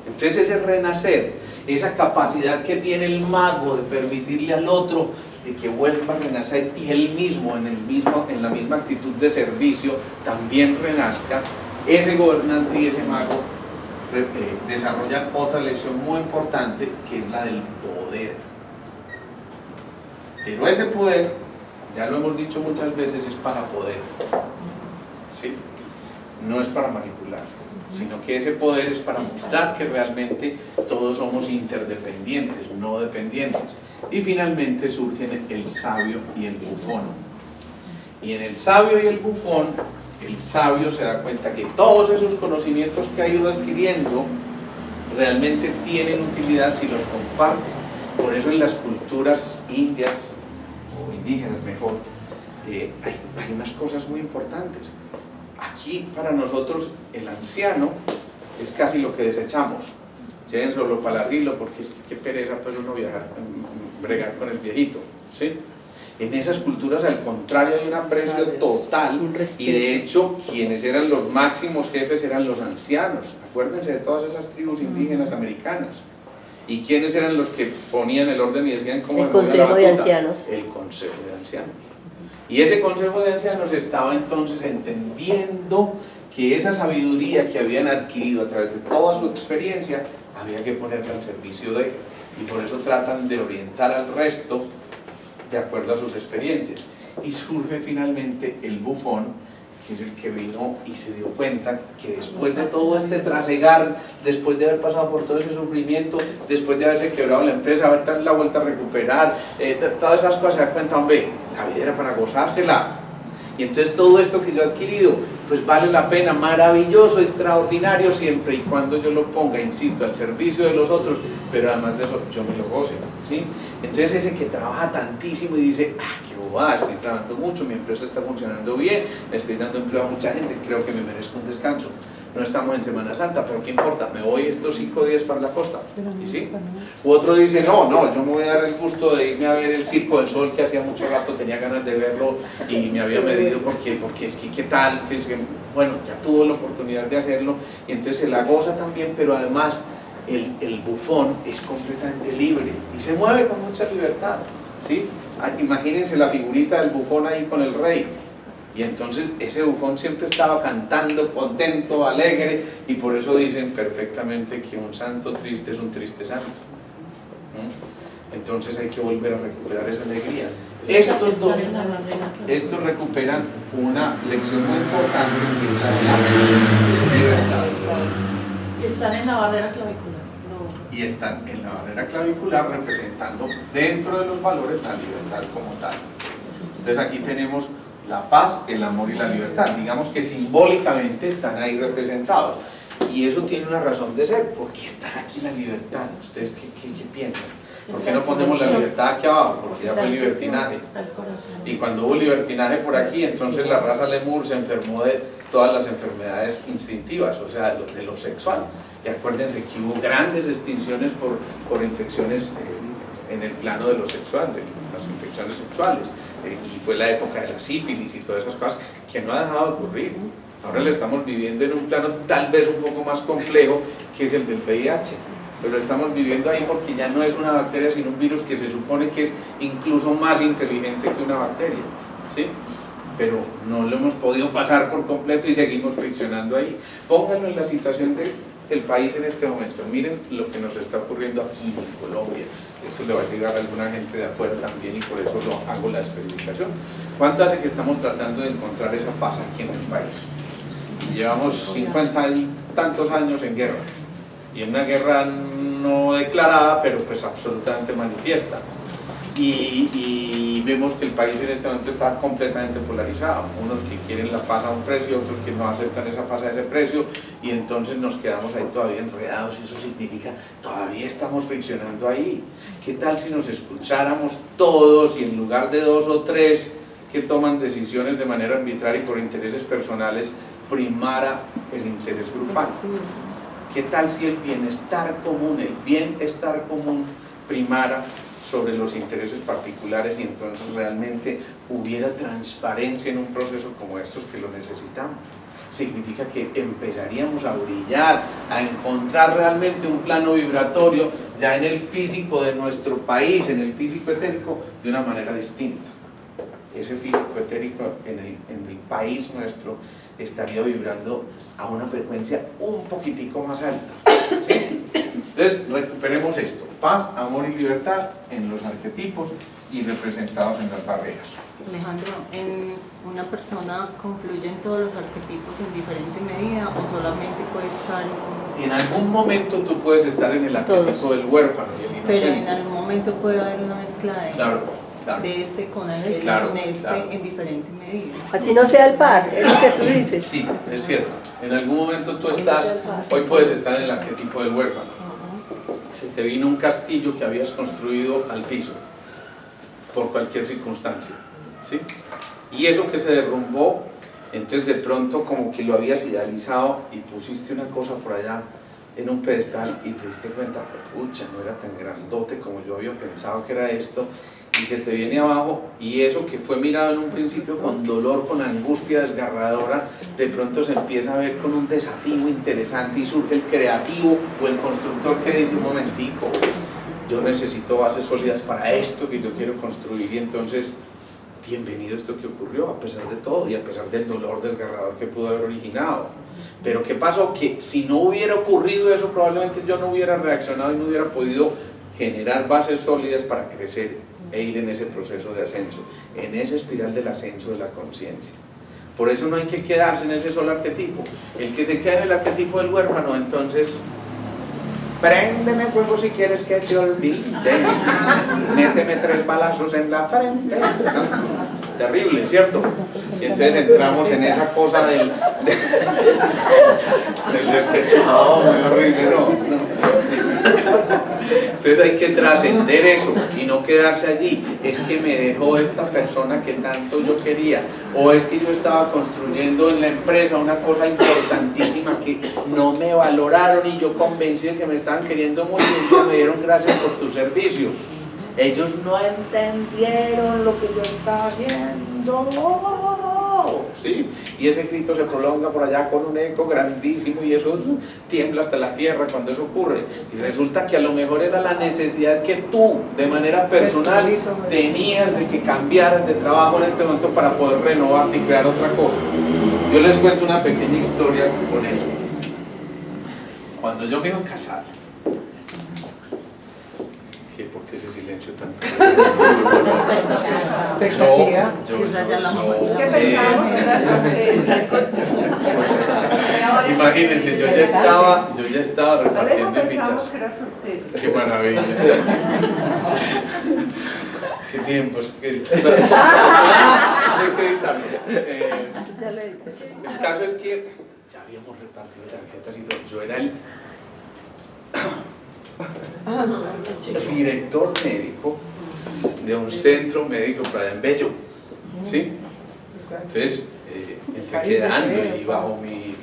Entonces ese renacer, esa capacidad que tiene el mago de permitirle al otro de que vuelva a renacer, y él mismo en la misma actitud de servicio también renazca, ese gobernante y ese mago desarrollan otra lección muy importante, que es la del poder. Pero ese poder, ya lo hemos dicho muchas veces, es para poder, ¿sí? No es para manipular, sino que ese poder es para mostrar que realmente todos somos interdependientes, no dependientes. Y finalmente surgen el sabio y el bufón. Y en el sabio y el bufón el sabio se da cuenta que todos esos conocimientos que ha ido adquiriendo realmente tienen utilidad si los comparte. Por eso en las culturas indias, o indígenas mejor, hay unas cosas muy importantes. Aquí para nosotros el anciano es casi lo que desechamos. Lleguen solo para el asilo porque qué pereza pues uno viajar, bregar con el viejito, ¿sí? En esas culturas al contrario hay un aprecio total, y de hecho quienes eran los máximos jefes eran los ancianos. Acuérdense de todas esas tribus indígenas americanas. ¿Y quiénes eran los que ponían el orden y decían cómo el consejo de ancianos? El consejo de ancianos. Y ese consejo de ancianos estaba entonces entendiendo que esa sabiduría que habían adquirido a través de toda su experiencia había que ponerla al servicio de él, y por eso tratan de orientar al resto de acuerdo a sus experiencias. Y surge finalmente el bufón, que es el que vino y se dio cuenta que después de todo este trasegar, después de haber pasado por todo ese sufrimiento, después de haberse quebrado la empresa, haber dado la vuelta a recuperar, todas esas cosas, se da cuenta, hombre, la vida era para gozársela. Y entonces todo esto que yo he adquirido, pues vale la pena, maravilloso, extraordinario, siempre y cuando yo lo ponga, insisto, al servicio de los otros, pero además de eso yo me lo goce, ¿sí? Entonces ese que trabaja tantísimo y dice, qué bobada, estoy trabajando mucho, mi empresa está funcionando bien, le estoy dando empleo a mucha gente, creo que me merezco un descanso. No estamos en Semana Santa, pero ¿qué importa? Me voy estos 5 días para la costa. ¿Y sí? U otro dice, no, yo me voy a dar el gusto de irme a ver el Circo del Sol, que hacía mucho rato tenía ganas de verlo y me había medido porque es que qué tal, bueno, ya tuvo la oportunidad de hacerlo y entonces se la goza también, pero además el bufón es completamente libre y se mueve con mucha libertad, ¿sí? Imagínense la figurita del bufón ahí con el rey. Y entonces ese bufón siempre estaba cantando, contento, alegre, y por eso dicen perfectamente que un santo triste es un triste santo. Entonces hay que volver a recuperar esa alegría. Estos dos, estos recuperan una lección muy importante que es la libertad. Y están en la barrera clavicular. Y están en la barrera clavicular representando dentro de los valores la libertad como tal. Entonces aquí tenemos la paz, el amor y la libertad, digamos que simbólicamente están ahí representados, y eso tiene una razón de ser. ¿Por qué está aquí la libertad? ¿Ustedes qué piensan? ¿Por qué no ponemos la libertad aquí abajo? Porque ya fue libertinaje, y cuando hubo libertinaje por aquí, entonces la raza lemur se enfermó de todas las enfermedades instintivas, o sea, de lo sexual, y acuérdense que hubo grandes extinciones por infecciones en el plano de lo sexual, de las infecciones sexuales, y fue la época de la sífilis y todas esas cosas que no ha dejado de ocurrir. Ahora lo estamos viviendo en un plano tal vez un poco más complejo, que es el del VIH, pero lo estamos viviendo ahí porque ya no es una bacteria sino un virus que se supone que es incluso más inteligente que una bacteria, ¿sí? Pero no lo hemos podido pasar por completo y seguimos friccionando ahí. Pónganlo en la situación del país en este momento. Miren lo que nos está ocurriendo aquí en Colombia. Esto le va a llegar a alguna gente de afuera también, y por eso lo hago la especificación. ¿Cuánto hace que estamos tratando de encontrar esa paz aquí en el país? Llevamos 50 y tantos años en guerra, y en una guerra no declarada, pero pues absolutamente manifiesta. Y vemos que el país en este momento está completamente polarizado, unos que quieren la paz a un precio, otros que no aceptan esa paz a ese precio, y entonces nos quedamos ahí todavía enredados, y eso significa todavía estamos friccionando ahí. ¿Qué tal si nos escucháramos todos y en lugar de 2 o 3 que toman decisiones de manera arbitraria y por intereses personales, primara el interés grupal? ¿Qué tal si el bienestar común primara sobre los intereses particulares, y entonces realmente hubiera transparencia en un proceso como estos que lo necesitamos? Significa que empezaríamos a brillar, a encontrar realmente un plano vibratorio ya en el físico de nuestro país, en el físico etérico, de una manera distinta. Ese físico etérico en el país nuestro estaría vibrando a una frecuencia un poquitico más alta, ¿sí? Entonces recuperemos esto: paz, amor y libertad en los arquetipos y representados en las barreras. Alejandro, ¿en una persona confluyen todos los arquetipos en diferente medida o solamente puede estar en algún momento tú puedes estar en el arquetipo del huérfano y el inocente? Pero en algún momento puede haber una mezcla de... Claro, Claro. de este con aquel, Claro, con este claro. en diferente medida. Así no sea el par, es lo que tú dices. Sí, es cierto. En algún momento tú estás, hoy puedes estar en el arquetipo del huérfano. Se te vino un castillo que habías construido al piso, por cualquier circunstancia, ¿sí? Y eso que se derrumbó, entonces de pronto como que lo habías idealizado y pusiste una cosa por allá en un pedestal y te diste cuenta, pucha, no era tan grandote como yo había pensado que era esto, y se te viene abajo, y eso que fue mirado en un principio con dolor, con angustia desgarradora, de pronto se empieza a ver con un desafío interesante y surge el creativo o el constructor que dice, un momentico, yo necesito bases sólidas para esto que yo quiero construir, y entonces bienvenido esto que ocurrió a pesar de todo y a pesar del dolor desgarrador que pudo haber originado. Pero ¿qué pasó? Que si no hubiera ocurrido eso, probablemente yo no hubiera reaccionado y no hubiera podido generar bases sólidas para crecer e ir en ese proceso de ascenso, en esa espiral del ascenso de la conciencia. Por eso no hay que quedarse en ese solo arquetipo. El que se queda en el arquetipo del huérfano, entonces, préndeme fuego si quieres que te olvide, méteme 3 balazos en la frente. ¿No? Terrible, ¿cierto? Y entonces entramos en esa cosa del despechado, muy horrible, no. Entonces hay que trascender eso y no quedarse allí. Es que me dejó esta persona que tanto yo quería, o es que yo estaba construyendo en la empresa una cosa importantísima que no me valoraron y yo convencí de que me estaban queriendo mucho y un día me dieron gracias por tus servicios. Ellos no entendieron lo que yo estaba haciendo. ¿Sí? Y ese grito se prolonga por allá con un eco grandísimo y eso tiembla hasta la tierra cuando eso ocurre. Y resulta que a lo mejor era la necesidad que tú, de manera personal, tenías de que cambiaras de trabajo en este momento para poder renovarte y crear otra cosa. Yo les cuento una pequeña historia con eso. Cuando yo me iba a casar, ¿por qué ese silencio tan? Imagínense, yo ya estaba repartiendo invitaciones. Qué maravilla. Qué tiempos. Estoy que editarlo. El caso es que ya habíamos repartido tarjetas y todo. Yo era el director médico de un centro médico para allá en Bello, ¿sí? Entonces, entre quedando y bajo mi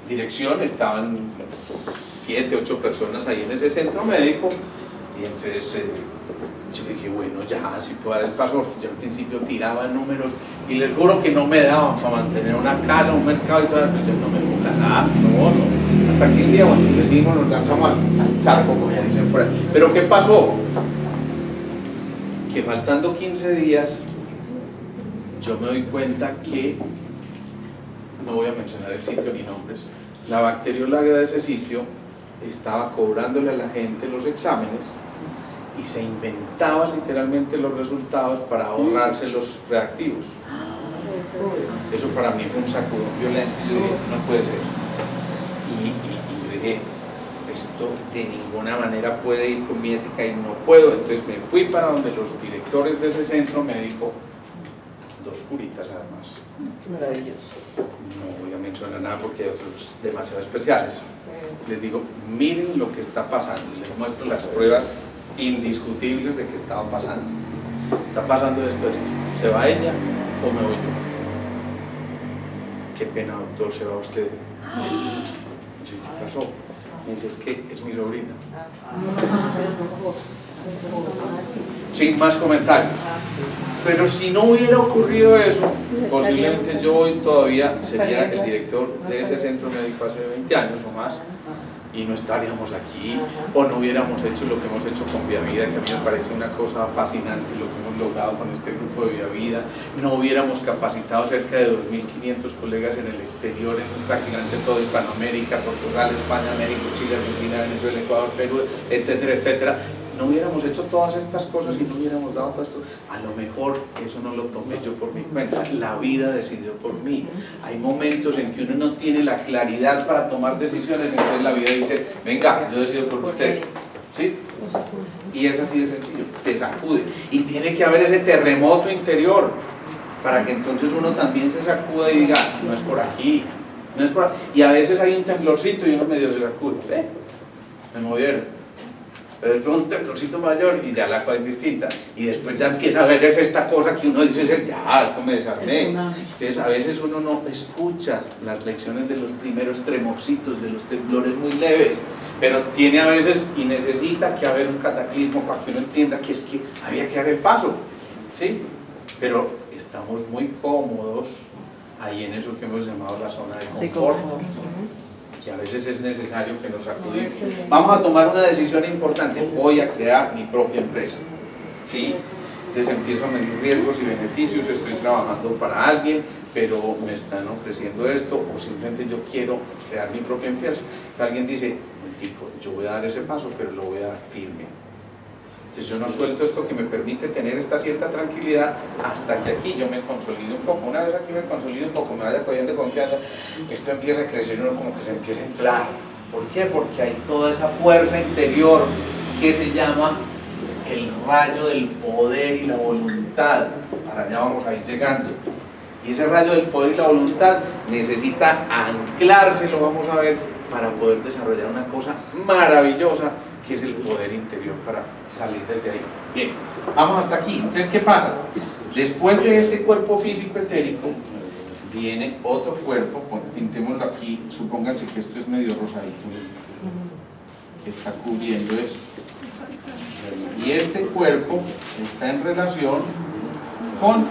dirección estaban 7, 8 personas ahí en ese centro médico, y entonces yo dije, bueno, ya, si puedo dar el paso. Yo al principio tiraba números y les juro que no me daban para mantener una casa, un mercado y todo, pero yo no me puedo casar, no. Hasta que un día, bueno, decidimos, nos lanzamos al charco, como dicen por ahí. Pero ¿qué pasó? Que faltando 15 días, yo me doy cuenta que, no voy a mencionar el sitio ni nombres, la bacterióloga de ese sitio estaba cobrándole a la gente los exámenes y se inventaba literalmente los resultados para ahorrarse los reactivos. Eso para mí fue un sacudón violento. Yo dije, no puede ser. Y yo dije, esto de ninguna manera puede ir con mi ética y no puedo. Entonces me fui para donde los directores de ese centro médico, 2 curitas además. Maravilloso. No voy a mencionar nada porque hay otros demasiado especiales. Les digo, miren lo que está pasando y les muestro las pruebas indiscutibles de que estaba pasando. Está pasando esto. ¿Se va ella o me voy yo? Qué pena, doctor, se va usted. Yo, ¿qué pasó? Me dice, es que es mi sobrina. Sin más comentarios. Pero si no hubiera ocurrido eso, posiblemente yo hoy todavía sería el director de ese centro médico hace 20 años o más, y no estaríamos aquí, o no hubiéramos hecho lo que hemos hecho con Vía Vida, que a mí me parece una cosa fascinante lo que hemos logrado con este grupo de Vía Vida. No hubiéramos capacitado cerca de 2.500 colegas en el exterior, en prácticamente toda Hispanoamérica, Portugal, España, México, Chile, Argentina, Venezuela, Ecuador, Perú, etcétera, etcétera. No hubiéramos hecho todas estas cosas y no hubiéramos dado todo esto. A lo mejor eso no lo tomé yo por mi cuenta, la vida decidió por mí. Hay momentos en que uno no tiene la claridad para tomar decisiones, entonces la vida dice, venga, yo decido por usted. ¿Sí? Y es así de sencillo, te sacude. Y tiene que haber ese terremoto interior para que entonces uno también se sacuda y diga, no es por aquí, no es por aquí. Y a veces hay un temblorcito y uno medio se sacude, me movieron. Pero es un temblorcito mayor y ya la cosa es distinta. Y después ya empieza a ver esta cosa que uno dice, ya, esto me desarmé. Entonces a veces uno no escucha las lecciones de los primeros tremorcitos, de los temblores muy leves, pero tiene a veces y necesita que haber un cataclismo para que uno entienda que es que había que dar el paso, ¿sí? Pero estamos muy cómodos ahí en eso que hemos llamado la zona de confort, que a veces es necesario que nos sacudimos. Vamos a tomar una decisión importante, voy a crear mi propia empresa, ¿sí? Entonces empiezo a medir riesgos y beneficios, estoy trabajando para alguien, pero me están ofreciendo esto, o simplemente yo quiero crear mi propia empresa. Alguien dice, momentico, yo voy a dar ese paso, pero lo voy a dar firme. Entonces yo no suelto esto que me permite tener esta cierta tranquilidad hasta que aquí yo me consolido un poco. Una vez aquí me consolido un poco, me vaya cogiendo confianza, esto empieza a crecer, uno como que se empieza a inflar. ¿Por qué? Porque hay toda esa fuerza interior que se llama el rayo del poder y la voluntad. Para allá vamos a ir llegando. Y ese rayo del poder y la voluntad necesita anclarse, lo vamos a ver, para poder desarrollar una cosa maravillosa que es el poder interior para salir desde ahí. Bien, vamos hasta aquí. Entonces, ¿qué pasa? Después de este cuerpo físico etérico, viene otro cuerpo, pintémoslo aquí, supónganse que esto es medio rosadito, que está cubriendo esto. Y este cuerpo está en relación con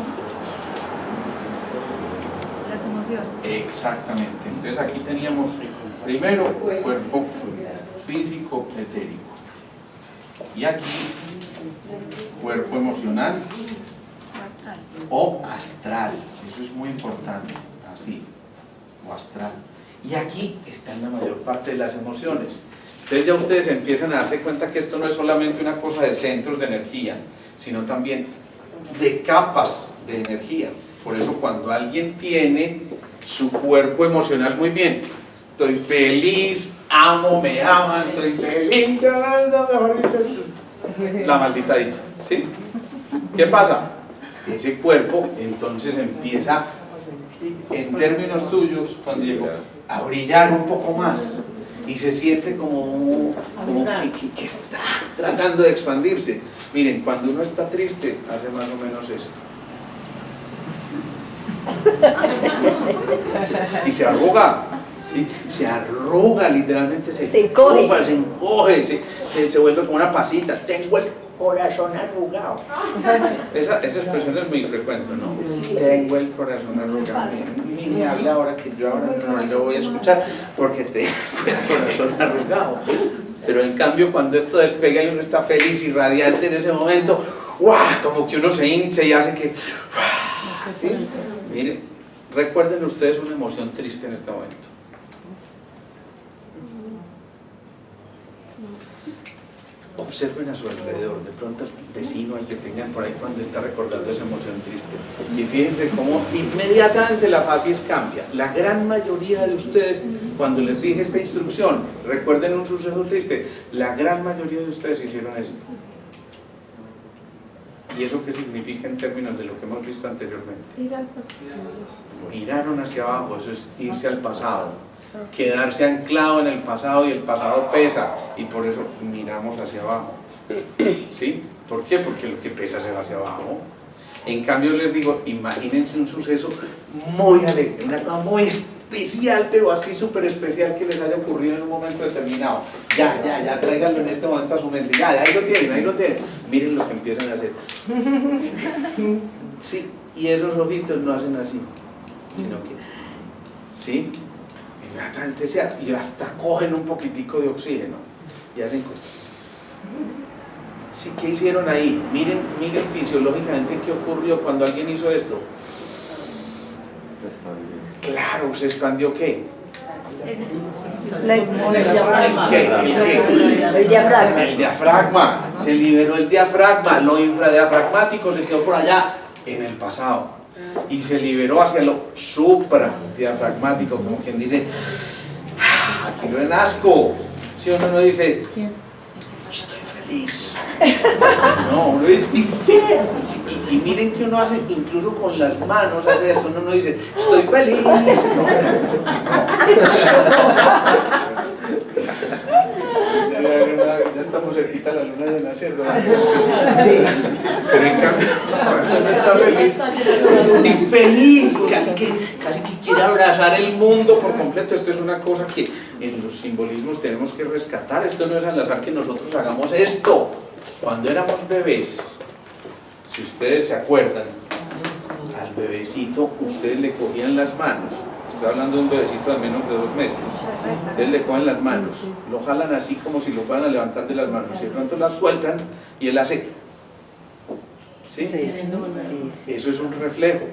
Las emociones. exactamente. Entonces aquí teníamos primero cuerpo físico etérico y aquí cuerpo emocional o astral. Eso es muy importante, así, o astral. Y aquí están la mayor parte de las emociones. Entonces ya ustedes empiezan a darse cuenta que esto no es solamente una cosa de centros de energía, sino también de capas de energía. Por eso cuando alguien tiene su cuerpo emocional muy bien, estoy feliz, amo, me aman, soy feliz, mejor dicho, es la maldita dicha, ¿sí? ¿Qué pasa? Ese cuerpo entonces empieza, en términos tuyos, cuando llegó, a brillar un poco más y se siente como que está tratando de expandirse. Miren, cuando uno está triste, hace más o menos esto. Y se arruga, ¿sí? Se arruga, literalmente se encoge. chupa, se encoge, se vuelve como una pasita. Tengo el corazón arrugado. Esa expresión es muy frecuente, ¿no? Tengo el corazón arrugado. Ni me habla ahora, que yo ahora no lo voy a escuchar porque tengo el corazón arrugado. Pero en cambio cuando esto despega y uno está feliz y radiante en ese momento, ¡guau! Como que uno se hincha y hace que... ¡guau! ¿Sí? Miren, recuerden ustedes una emoción triste en este momento. Observen a su alrededor, de pronto el vecino al que tengan por ahí cuando está recordando esa emoción triste. Y fíjense cómo inmediatamente la facies cambia. La gran mayoría de ustedes, cuando les dije esta instrucción, recuerden un suceso triste, la gran mayoría de ustedes hicieron esto. ¿Y eso qué significa en términos de lo que hemos visto anteriormente? Ir al pasado. Miraron hacia abajo, eso es irse al pasado. Quedarse anclado en el pasado y el pasado pesa y por eso miramos hacia abajo. ¿Sí? ¿Por qué? Porque lo que pesa se va hacia abajo. En cambio les digo, imagínense un suceso muy alegre, una cosa muy especial, pero así súper especial que les haya ocurrido en un momento determinado. Ya, tráiganlo en este momento a su mente. Ya, ahí lo tienen. Miren lo que empiezan a hacer. Sí, y esos ojitos no hacen así, sino que, ¿sí? Inmediatamente y hasta cogen un poquitico de oxígeno y hacen sí, ¿qué hicieron ahí? Miren fisiológicamente qué ocurrió cuando alguien hizo esto. Se expandió. Claro, ¿se expandió qué? El diafragma. El diafragma, se liberó el diafragma, lo infradiafragmático se quedó por allá en el pasado. Y se liberó hacia lo supradiafragmático, como quien dice, aquí lo en asco. Si uno no dice, estoy feliz. No, uno es feliz. Y miren que uno hace, incluso con las manos hace esto, uno no dice, estoy feliz. No. Ya estamos cerquita de la luna de nacer, ¿no? Sí. Pero en cambio, cuando uno está feliz, estoy feliz, casi que quiere abrazar el mundo por completo. Esto es una cosa que en los simbolismos tenemos que rescatar. Esto no es al azar que nosotros hagamos esto. Cuando éramos bebés, si ustedes se acuerdan, al bebecito ustedes le cogían las manos. Estoy hablando de un bebecito de menos de 2 meses. Ustedes le cogen las manos, lo jalan así como si lo fueran a levantar de las manos, y de pronto las sueltan y él hace. ¿Sí? Eso es un reflejo.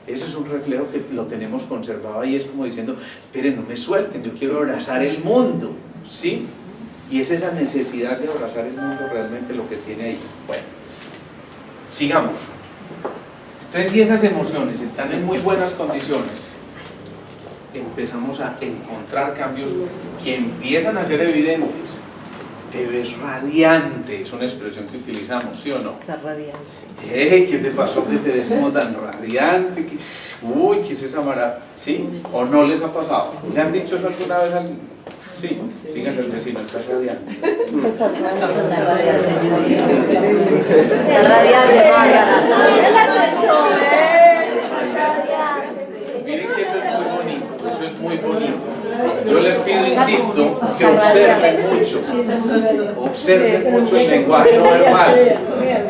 Ese es un reflejo que lo tenemos conservado ahí, es como diciendo, esperen, no me suelten, yo quiero abrazar el mundo. ¿Sí? Y es esa necesidad de abrazar el mundo realmente lo que tiene ahí. Bueno, sigamos. Entonces, si esas emociones están en muy buenas condiciones, empezamos a encontrar cambios que empiezan a ser evidentes. Te ves radiante, es una expresión que utilizamos, ¿sí o no? Está radiante. ¿Qué te pasó que te ves como tan radiante? Uy, ¿qué es esa maravilla? ¿Sí? ¿O no les ha pasado? ¿Le han dicho eso alguna vez a alguien? Sí, díganle al vecino, estás radiante. Está radiante. Está radiante. Miren que eso es muy bonito, eso es muy bonito. Yo les pido, insisto, que observen mucho el lenguaje no verbal.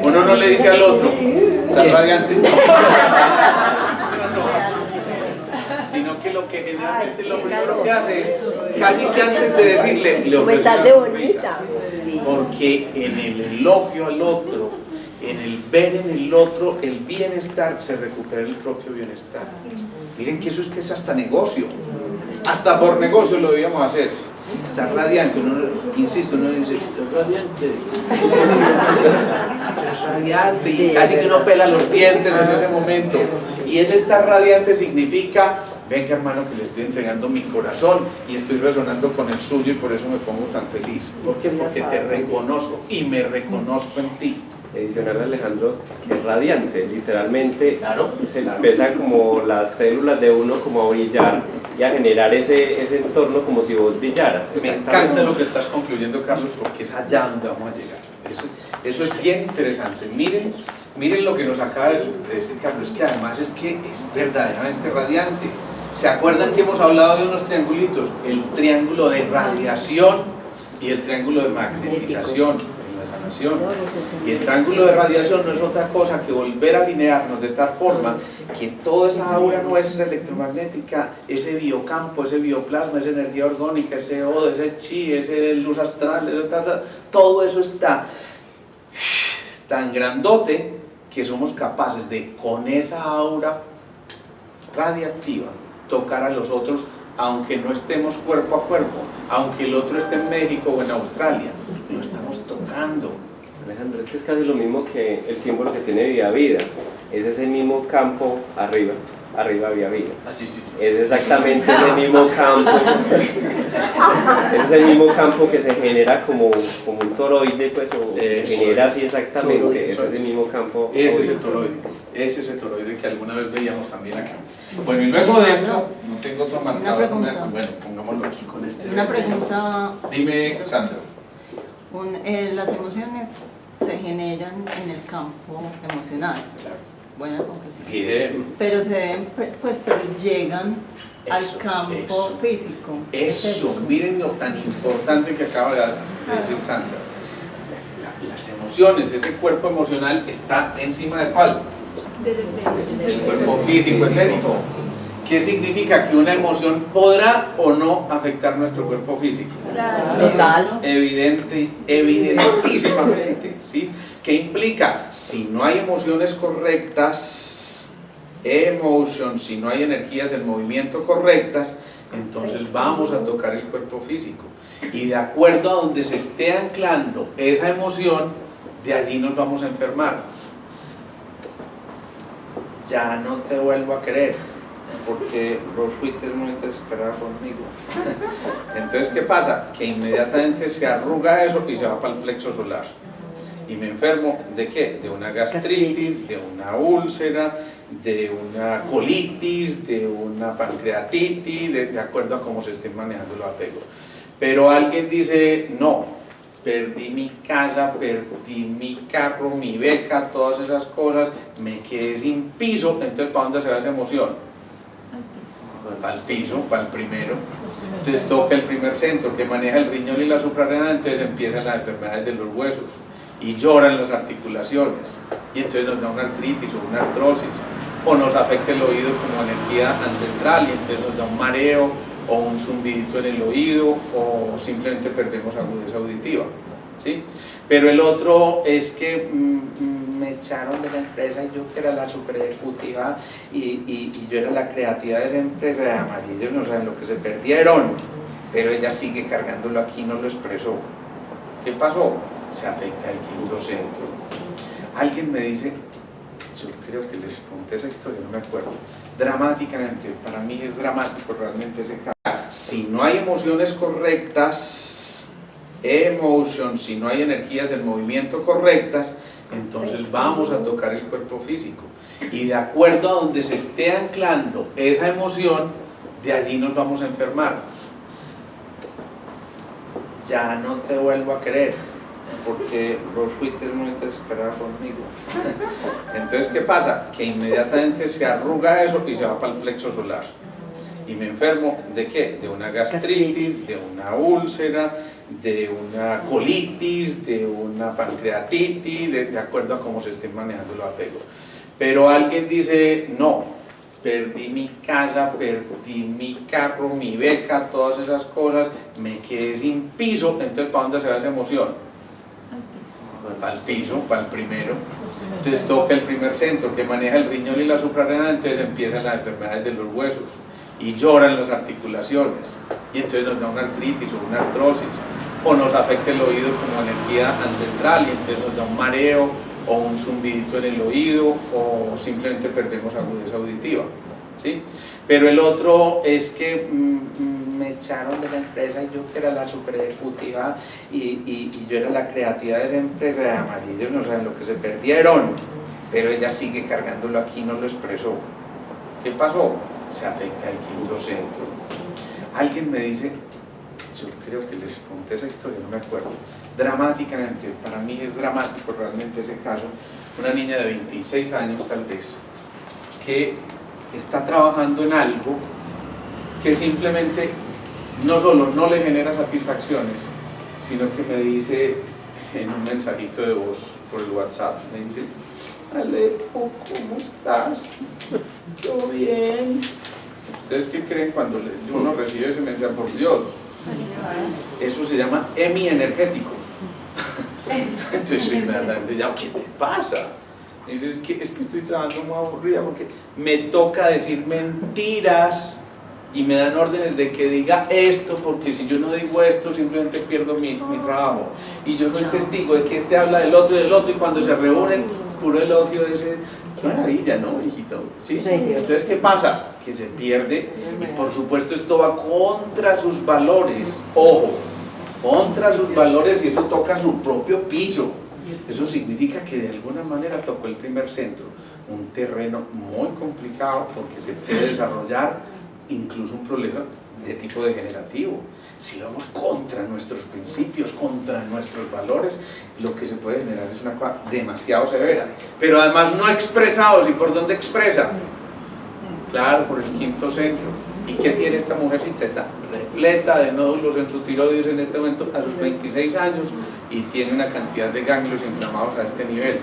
Uno no le dice al otro, ¿estás radiante? ¿Sí o no? Sino que lo que generalmente lo primero que hace es, casi que antes de decirle, le ofrece una sonrisa. Porque en el elogio al otro, en el ver en el otro el bienestar, se recupera el propio bienestar. Miren que eso es hasta negocio, hasta por negocio lo debíamos hacer. Está radiante, uno, insisto, uno dice, estás radiante, estás radiante, y casi que uno pela los dientes en ese momento. Y ese estar radiante significa, venga hermano, que le estoy entregando mi corazón y estoy resonando con el suyo y por eso me pongo tan feliz. ¿Por qué? Porque te reconozco y me reconozco en ti. Adicional, Alejandro, que es radiante, literalmente. Claro. Se empieza como las células de uno como a brillar y a generar ese entorno como si vos brillaras. Me encanta lo que estás concluyendo, Carlos, porque es allá donde vamos a llegar. Eso es bien interesante. Miren lo que nos acaba de decir Carlos, que además es que es verdaderamente radiante. ¿Se acuerdan que hemos hablado de unos triangulitos? El triángulo de radiación y el triángulo de magnetización. Y el triángulo de radiación no es otra cosa que volver a alinearnos de tal forma que toda esa aura nuestra electromagnética, ese biocampo, ese bioplasma, esa energía orgánica, ese O, ese chi, ese luz astral, todo eso está tan grandote que somos capaces de, con esa aura radiactiva, tocar a los otros aunque no estemos cuerpo a cuerpo, aunque el otro esté en México o en Australia, lo estamos tocando. Alejandro, es que es casi lo mismo que el símbolo que tiene Vía Vida, es ese mismo campo arriba había vida. Sí. Es exactamente ese mismo campo, es ese mismo campo que se genera como un toroide, pues, o se genera así exactamente, es ese mismo campo. Ese es ese toroide que alguna vez veíamos también acá. Bueno, y luego de esto, no tengo otro marcador, bueno, pongámoslo aquí con este. Una pregunta. Dime, Sandra. Las emociones se generan en el campo emocional. Claro. Buena conclusión. Bien. Pero pero llegan al campo físico. Eso, miren lo tan importante que acaba de decir Sandra. Las emociones, ese cuerpo emocional está encima de ¿cuál? Del cuerpo físico, etérico. ¿Qué significa? Que una emoción podrá o no afectar nuestro cuerpo físico. Total. Evidentísimamente, ¿sí? ¿Qué implica? Si no hay emociones correctas, si no hay energías en movimiento correctas, entonces vamos a tocar el cuerpo físico. Y de acuerdo a donde se esté anclando esa emoción, de allí nos vamos a enfermar. Ya no te vuelvo a querer. porque vos fuiste muy descarada conmigo. Entonces, ¿qué pasa? Que inmediatamente se arruga eso y se va para el plexo solar. Y me enfermo, ¿de qué? De una gastritis, de una úlcera, de una colitis, de una pancreatitis, de acuerdo a cómo se estén manejando los apegos. Pero alguien dice, no, perdí mi casa, perdí mi carro, mi beca, todas esas cosas, me quedé sin piso, entonces ¿para dónde se va esa emoción? Para el piso, para el primero. Entonces toca el primer centro que maneja el riñón y la suprarrenal, entonces empiezan las enfermedades de los huesos y lloran las articulaciones y entonces nos da una artritis o una artrosis o nos afecta el oído como energía ancestral y entonces nos da un mareo o un zumbidito en el oído o simplemente perdemos agudeza auditiva, ¿sí? Pero el otro es que me echaron de la empresa y yo que era la super ejecutiva y yo era la creativa de esa empresa de amarillos, no saben lo que se perdieron, pero ella sigue cargándolo aquí, no lo expresó. ¿Qué pasó? Se afecta el quinto centro. Alguien me dice, yo creo que les conté esa historia, no me acuerdo, dramáticamente, para mí es dramático realmente ese caso. Si no hay emociones correctas, si no hay energías en movimiento correctas, entonces vamos a tocar el cuerpo físico. Y de acuerdo a donde se esté anclando esa emoción, de allí nos vamos a enfermar. Ya no te vuelvo a querer, porque vos fuiste muy descarada conmigo. Entonces, ¿qué pasa? Que inmediatamente se arruga eso y se va para el plexo solar. Y me enfermo, ¿de qué? De una gastritis, de una úlcera, de una colitis, de una pancreatitis, de acuerdo a cómo se estén manejando los apegos. Pero alguien dice, no, perdí mi casa, perdí mi carro, mi beca, todas esas cosas, me quedé sin piso, entonces ¿para dónde se va esa emoción? Para el piso, para el primero. Entonces toca el primer centro que maneja el riñón y la suprarrenal, entonces empiezan las enfermedades de los huesos y lloran las articulaciones y entonces nos da una artritis o una artrosis o nos afecta el oído como energía ancestral y entonces nos da un mareo o un zumbidito en el oído o simplemente perdemos agudeza auditiva, ¿sí? Pero el otro es que me echaron de la empresa y yo que era la super ejecutiva y yo era la creativa de esa empresa de amarillos, no saben lo que se perdieron, pero ella sigue cargándolo aquí, no lo expresó. ¿Qué pasó? Se afecta el quinto centro. Alguien me dice, yo creo que les conté esa historia, no me acuerdo, dramáticamente, para mí es dramático realmente ese caso, una niña de 26 años tal vez, que está trabajando en algo que simplemente no solo no le genera satisfacciones, sino que me dice en un mensajito de voz por el WhatsApp, me dice, Alejo, ¿cómo estás? ¿Todo bien? ¿Ustedes qué creen cuando uno recibe ese mensaje? Por Dios, eso se llama hemienergético. Entonces inmediatamente ya, ¿qué te pasa? Y dices, es que estoy trabajando muy aburrida porque me toca decir mentiras y me dan órdenes de que diga esto, porque si yo no digo esto simplemente pierdo mi trabajo y yo soy testigo de que este habla del otro y del otro y cuando se reúnen puro elogio de ese, qué maravilla, ¿no, hijito? ¿Sí? Entonces, ¿qué pasa? Que se pierde y por supuesto esto va contra sus valores, ojo, contra sus valores y eso toca su propio piso. Eso significa que de alguna manera tocó el primer centro, un terreno muy complicado porque se puede desarrollar incluso un problema de tipo degenerativo. Si vamos contra nuestros principios, contra nuestros valores, lo que se puede generar es una cosa demasiado severa, pero además no expresados. ¿Y por dónde expresa? Claro, por el quinto centro. ¿Y qué tiene esta mujercita? Está repleta de nódulos en su tiroides en este momento a sus 26 años y tiene una cantidad de ganglios inflamados a este nivel.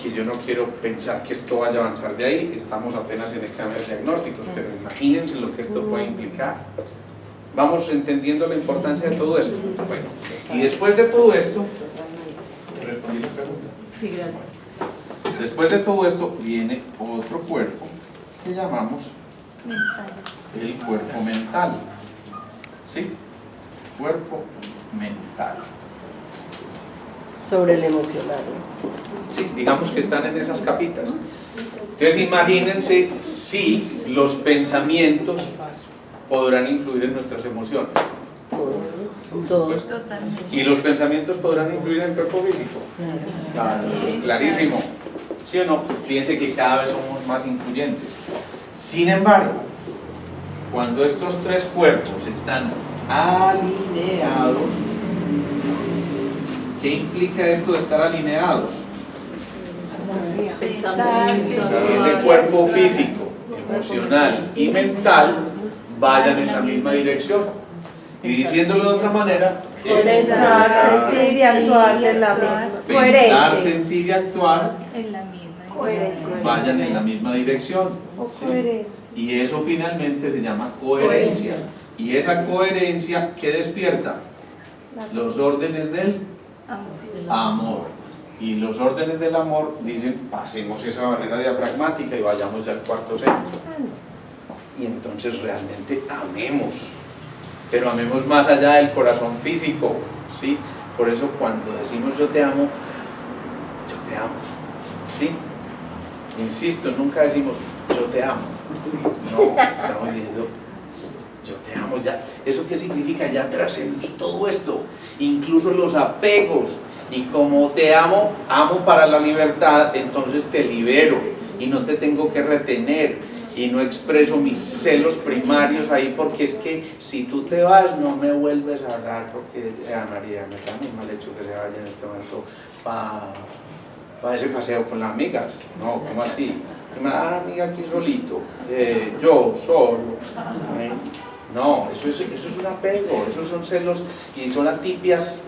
Que yo no quiero pensar que esto vaya a avanzar de ahí, estamos apenas en exámenes diagnósticos, pero imagínense lo que esto puede implicar. Vamos entendiendo la importancia de todo esto. Bueno, y después de todo esto, ¿respondí la pregunta? Sí, gracias. Después de todo esto viene otro cuerpo que llamamos el cuerpo mental. ¿Sí? Cuerpo mental. Sobre el emocional. Sí, digamos que están en esas capitas. Entonces imagínense si los pensamientos podrán influir en nuestras emociones. Por supuesto. Y los pensamientos podrán influir en el cuerpo físico. Claro, es clarísimo. ¿Sí o no? Fíjense que cada vez somos más incluyentes. Sin embargo, cuando estos tres cuerpos están alineados, ¿qué implica esto de estar alineados? Que ese cuerpo físico, emocional y mental vayan en la misma dirección. Y diciéndolo de otra manera, Pensar, sentir y actuar de la misma. pensar, Coherente. sentir y actuar En la misma. Coherente. vayan en la misma dirección. ¿Sí? Coherente. Y eso finalmente se llama coherencia. Y esa coherencia, ¿qué despierta? Los órdenes del amor. Y los órdenes del amor dicen, pasemos esa barrera diafragmática y vayamos ya al cuarto centro. Y entonces realmente amemos. Pero amemos más allá del corazón físico, ¿sí? Por eso cuando decimos yo te amo, ¿sí? Insisto, nunca decimos yo te amo. No, estamos diciendo yo te amo ya. ¿Eso qué significa? Ya trascendí todo esto, incluso los apegos. Y como te amo, amo para la libertad, entonces te libero y no te tengo que retener. Y no expreso mis celos primarios ahí, porque es que si tú te vas no me vuelves a hablar, porque María me da muy mal hecho que se vaya en este momento para ese paseo con las amigas. No, ¿cómo así? Que me da una amiga aquí solito, yo solo. No, eso es un apego, esos son celos y son atipias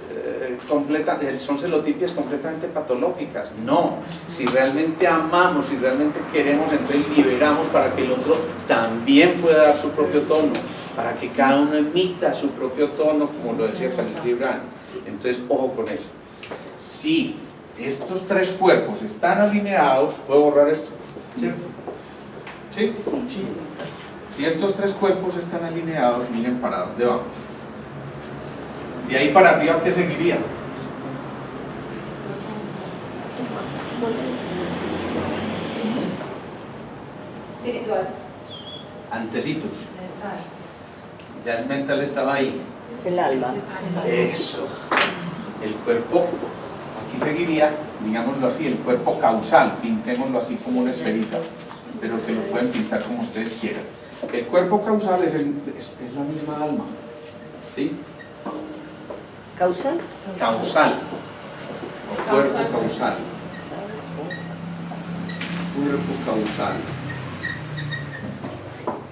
son celotipias completamente patológicas. No, si realmente amamos, si realmente queremos, entonces liberamos para que el otro también pueda dar su propio tono, para que cada uno emita su propio tono, como lo decía Khalil Gibran. Entonces, ojo con eso. Si estos tres cuerpos están alineados, ¿puedo borrar esto? ¿Sí? ¿Sí? Si estos tres cuerpos están alineados, miren para dónde vamos. De ahí para arriba, ¿qué seguiría? Espiritual. Antecitos. Ya el mental estaba ahí. El alma. Eso. El cuerpo, aquí seguiría, digámoslo así, el cuerpo causal, pintémoslo así como una esferita, pero que lo pueden pintar como ustedes quieran. El cuerpo causal es la misma alma. ¿Sí? ¿Causal? Causal. O cuerpo causal. Cuerpo causal.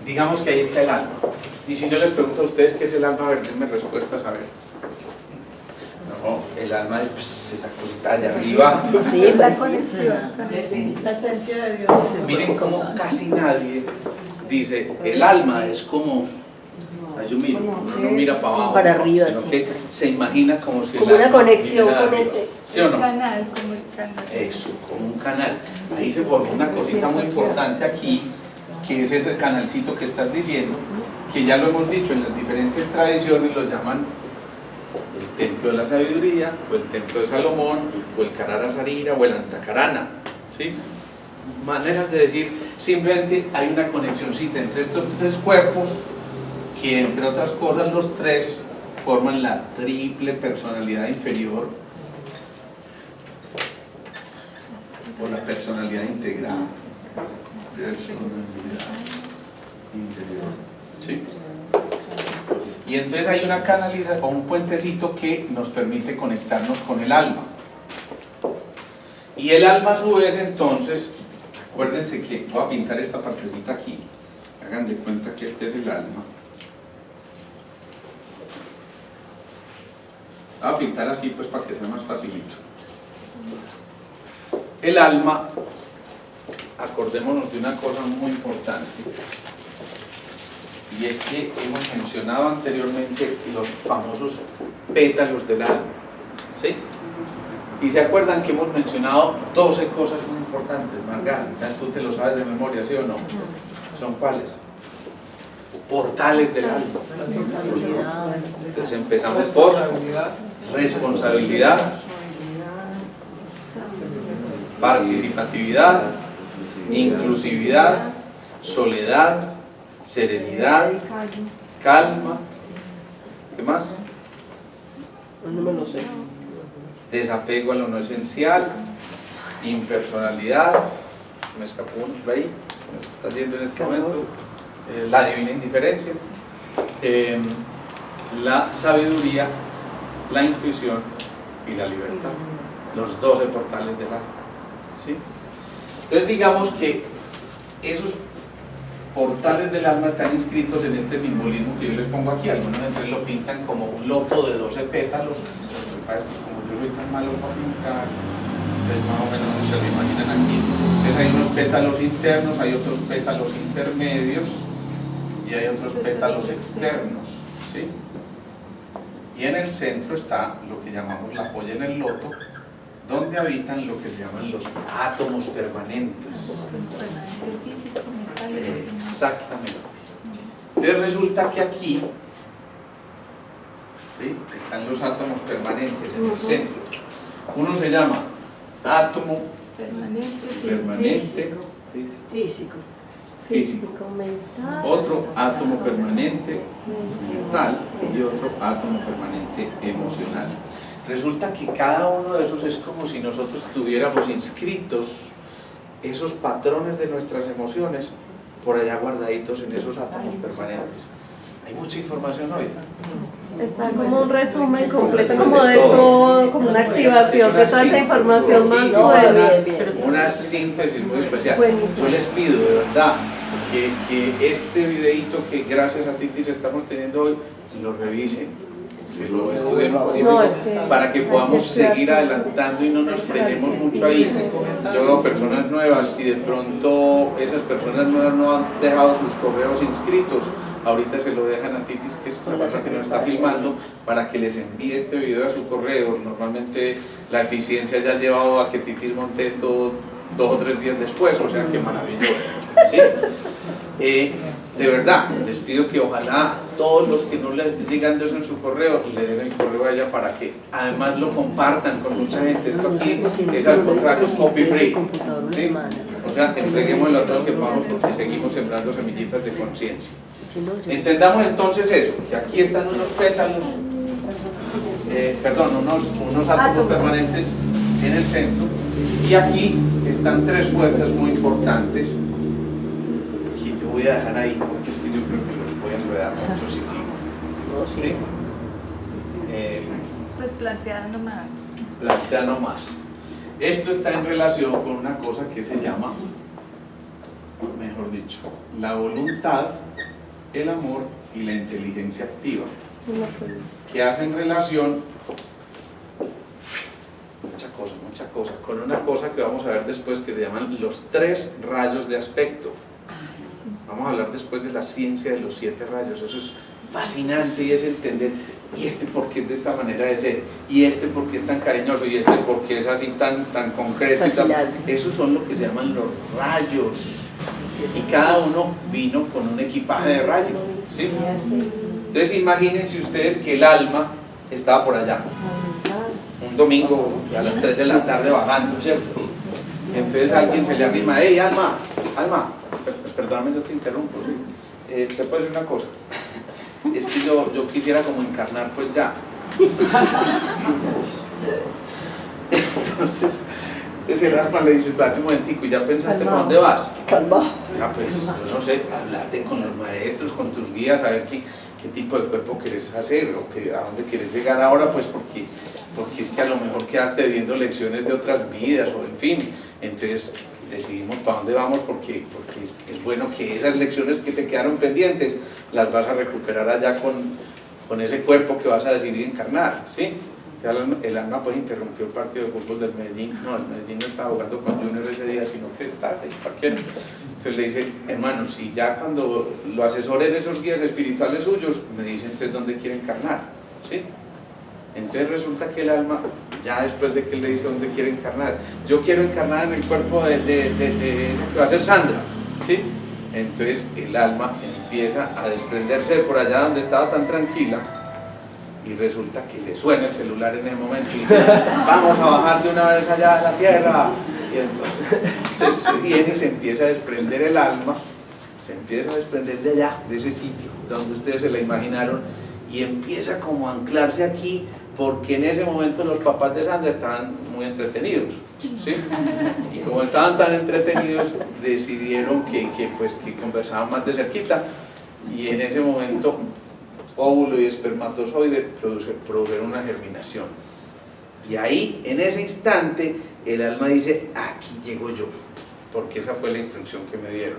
Digamos que ahí está el alma. Y si yo les pregunto a ustedes qué es el alma, a ver, denme respuestas, a ver. No, el alma es pues, esa cosita allá arriba. Sí, La pues, conexión. La esencia de Dios. Miren cómo casi nadie dice, el alma es como, yo miro, uno no mira para abajo, para arriba, sino sí. que se imagina como si como el una alma conexión viniera de con arriba. ese. ¿Sí o no? Canal, como el canal. Eso, como un canal. Ahí se forma una cosita muy importante aquí, que es ese canalcito que estás diciendo, que ya lo hemos dicho en las diferentes tradiciones, lo llaman el templo de la sabiduría, o el templo de Salomón, o el Cararasarira, o el Antacarana, ¿sí? Maneras de decir, simplemente hay una conexioncita entre estos tres cuerpos, que entre otras cosas los tres forman la triple personalidad inferior, o la personalidad integrada. Personalidad interior. ¿Sí? Y entonces hay una canalización o un puentecito que nos permite conectarnos con el alma. Y el alma a su vez entonces, acuérdense que voy a pintar esta partecita aquí, hagan de cuenta que este es el alma. Voy a pintar así pues para que sea más facilito. El alma, acordémonos de una cosa muy importante, y es que hemos mencionado anteriormente los famosos pétalos del alma, ¿sí? Y se acuerdan que hemos mencionado 12 cosas muy importantes, Margarita, tú te lo sabes de memoria, ¿sí o no? ¿Son cuáles? Portales del alma. Entonces empezamos por responsabilidad, participatividad, inclusividad, soledad, serenidad, calma, ¿qué más? No me lo sé. Desapego a lo no esencial, impersonalidad, se me escapó uno por ahí, me está haciendo en este momento, la divina indiferencia, la sabiduría, la intuición y la libertad, los 12 portales del alma, ¿sí? Entonces digamos que esos portales del alma están inscritos en este simbolismo que yo les pongo aquí. Algunos entonces lo pintan como un loto de 12 pétalos. Lo que pasa es que como yo soy tan malo para pintar, entonces más o menos se lo imaginan aquí. Entonces hay unos pétalos internos, hay otros pétalos intermedios y hay otros pétalos externos, ¿sí? Y en el centro está lo que llamamos la joya en el loto, donde habitan lo que se llaman los átomos permanentes. Exactamente. Entonces resulta que aquí, ¿sí?, están los átomos permanentes en el centro. Uno se llama átomo permanente físico, mental. otro átomo permanente mental y otro átomo permanente emocional. Resulta que cada uno de esos es como si nosotros tuviéramos inscritos esos patrones de nuestras emociones por allá guardaditos en esos átomos permanentes. Hay mucha información hoy. Está como un resumen completo, como de todo, como una activación de toda esa información más buena. Una síntesis muy especial. Buenísimo. Yo les pido de verdad que este videíto que gracias a Titis estamos teniendo hoy, lo revisen, se lo estudien un poquito, No, es que para que podamos seguir adelantando y no nos frenemos mucho ahí. Yo veo personas nuevas, si de pronto esas personas nuevas no han dejado sus correos inscritos, ahorita se lo dejan a Titis, que es la persona que nos está filmando, para que les envíe este video a su correo. Normalmente la eficiencia ya ha llevado a que Titis monte esto 2 o 3 días después, o sea que maravilloso, ¿sí? De verdad, les pido que ojalá todos los que no les esté llegando eso en su correo, le den el correo a ella para que además lo compartan con mucha gente. Esto aquí es al contrario, es copy free, ¿sí? O sea, entreguemos a todos que podamos, porque seguimos sembrando semillitas de conciencia. Entendamos entonces eso, que aquí están unos pétalos, unos átomos permanentes en el centro, y aquí están 3 fuerzas muy importantes que yo voy a dejar ahí porque es que yo creo que los voy a enredar mucho si sigo. ¿Sí? Pues plantea nomás. Plantea nomás. Esto está en relación con una cosa que se llama, mejor dicho, la voluntad, el amor y la inteligencia activa, que hacen relación mucha cosa, con una cosa que vamos a ver después que se llaman los 3 rayos de aspecto. Vamos a hablar después de la ciencia de los 7 rayos. Eso es fascinante y es entender, y este por qué es de esta manera de ser, y este por qué es tan cariñoso, y este por qué es así tan concreto y tan... Esos son lo que se llaman los rayos, y cada uno vino con un equipaje de rayos, ¿sí? Entonces imagínense ustedes que el alma estaba por allá un domingo a las 3 de la tarde vagando, ¿cierto? Entonces alguien se le arrima: hey, alma, perdóname, yo te interrumpo, ¿sí? Te puedo decir una cosa, es que yo quisiera como encarnar pues ya. Entonces el alma le dice: espérate un momentico, ¿y ya pensaste para dónde vas? Calma. Ya pues, yo no sé, hablate con los maestros, con tus guías, a ver qué tipo de cuerpo quieres hacer o a dónde quieres llegar ahora, pues porque es que a lo mejor quedaste viendo lecciones de otras vidas o en fin. Entonces decidimos para dónde vamos porque es bueno que esas lecciones que te quedaron pendientes las vas a recuperar allá con ese cuerpo que vas a decidir encarnar, ¿sí? El alma pues interrumpió el partido de fútbol del Medellín. No, el Medellín no estaba jugando con Junior ese día, sino que estaba ahí cualquiera. Entonces le dice: hermano, si ya cuando lo asesoren esos guías espirituales suyos, me dicen entonces dónde quiere encarnar, ¿sí? Entonces resulta que el alma, ya después de que él le dice dónde quiere encarnar, yo quiero encarnar en el cuerpo de esa que va a ser Sandra, ¿sí? Entonces el alma empieza a desprenderse de por allá donde estaba tan tranquila, y resulta que le suena el celular en ese momento y dice: vamos a bajar de una vez allá a la tierra. Y entonces entonces se viene y se empieza a desprender el alma, se empieza a desprender de allá, de ese sitio donde ustedes se la imaginaron, y empieza como a anclarse aquí, porque en ese momento los papás de Sandra estaban muy entretenidos, ¿sí? Y como estaban tan entretenidos, decidieron que conversaban más de cerquita, y en ese momento óvulo y espermatozoide produjeron una germinación. Y ahí, en ese instante, el alma dice, aquí llego yo, porque esa fue la instrucción que me dieron,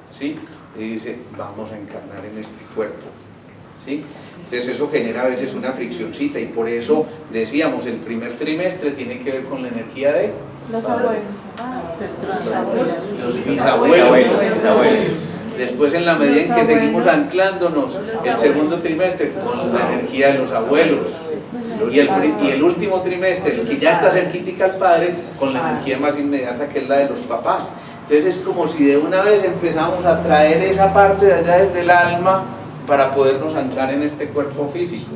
¿sí? Y dice, vamos a encarnar en este cuerpo, ¿sí? Entonces eso genera a veces una friccioncita, y por eso decíamos, el primer trimestre tiene que ver con la energía de Los abuelos. los bisabuelos. Después, en la medida en que seguimos anclándonos, el segundo trimestre con la energía de los abuelos, y el último trimestre, el que ya está cerquítica al padre, con la energía más inmediata, que es la de los papás. Entonces es como si de una vez empezamos a traer esa parte de allá desde el alma para podernos anclar en este cuerpo físico.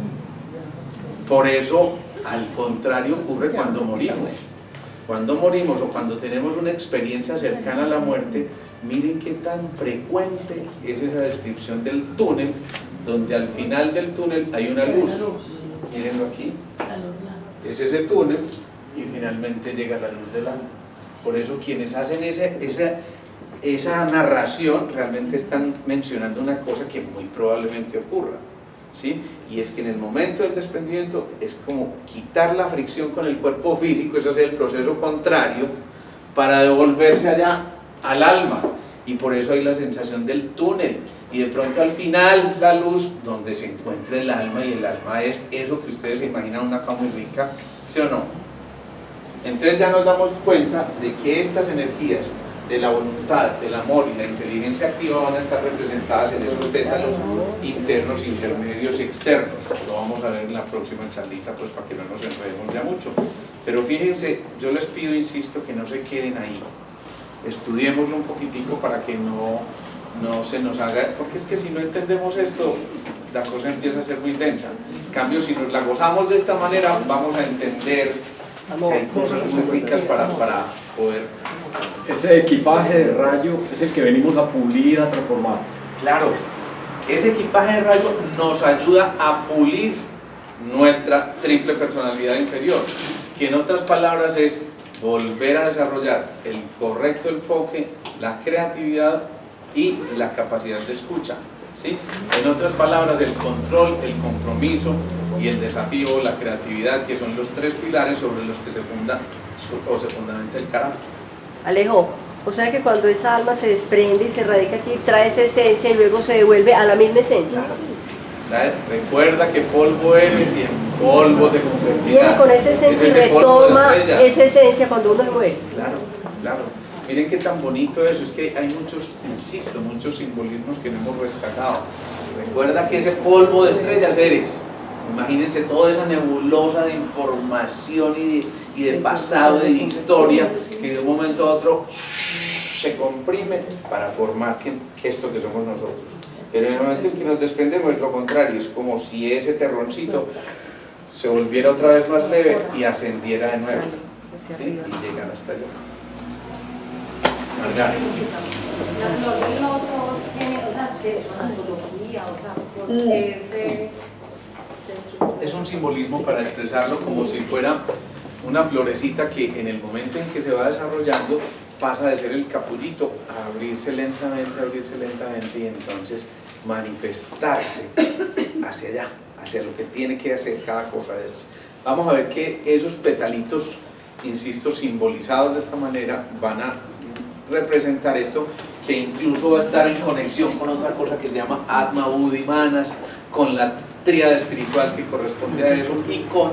Por eso, al contrario, ocurre cuando morimos. Cuando morimos o cuando tenemos una experiencia cercana a la muerte, miren qué tan frecuente es esa descripción del túnel, donde al final del túnel hay una luz. Mírenlo aquí. Es ese túnel y finalmente llega la luz del alma. Por eso quienes hacen esa narración realmente están mencionando una cosa que muy probablemente ocurra, ¿sí? Y es que en el momento del desprendimiento es como quitar la fricción con el cuerpo físico, eso es el proceso contrario, para devolverse allá al alma, y por eso hay la sensación del túnel, y de pronto al final la luz donde se encuentra el alma, y el alma es eso que ustedes se imaginan, una cama muy rica, ¿sí o no? Entonces ya nos damos cuenta de que estas energías de la voluntad, del amor y la inteligencia activa van a estar representadas en esos pétalos internos, intermedios y externos. Lo vamos a ver en la próxima charlita, pues para que no nos enredemos ya mucho. Pero fíjense, yo les pido, insisto, que no se queden ahí. Estudiémoslo un poquitico para que no se nos haga, porque es que si no entendemos esto, la cosa empieza a ser muy densa. En cambio, si nos la gozamos de esta manera, vamos a entender que hay cosas muy ricas para poder... Ese equipaje de rayo es el que venimos a pulir, a transformar. Claro, ese equipaje de rayo nos ayuda a pulir nuestra triple personalidad inferior, que en otras palabras es volver a desarrollar el correcto enfoque, la creatividad y la capacidad de escucha, ¿sí? En otras palabras, el control, el compromiso y el desafío, la creatividad, que son los tres pilares sobre los que se fundamenta el carácter. Alejo, o sea que cuando esa alma se desprende y se radica aquí, trae esa esencia y luego se devuelve a la misma esencia. Recuerda que polvo eres y en polvo te convertirás. Viene con esa esencia y retoma esa esencia cuando uno muere. Claro, claro. Miren qué tan bonito eso, es que hay muchos, insisto, muchos simbolismos que no hemos rescatado. Recuerda que ese polvo de estrellas eres. Imagínense toda esa nebulosa de información y de pasado y de historia que de un momento a otro se comprime para formar esto que somos nosotros. Pero en el momento en que nos desprendemos es lo contrario, es como si ese terroncito se volviera otra vez más leve y ascendiera de nuevo, ¿sí? Y llegan hasta allá. Margarita. El otro tiene, o sea, es que es una simbología, o sea, porque es un simbolismo para expresarlo como si fuera una florecita que en el momento en que se va desarrollando pasa de ser el capullito a abrirse lentamente y entonces manifestarse hacia allá, hacia lo que tiene que hacer cada cosa de esas. Vamos a ver que esos petalitos, insisto, simbolizados de esta manera, van a representar esto, que incluso va a estar en conexión con otra cosa que se llama Atma, Buddhi, Manas, con la tríada espiritual que corresponde a eso y con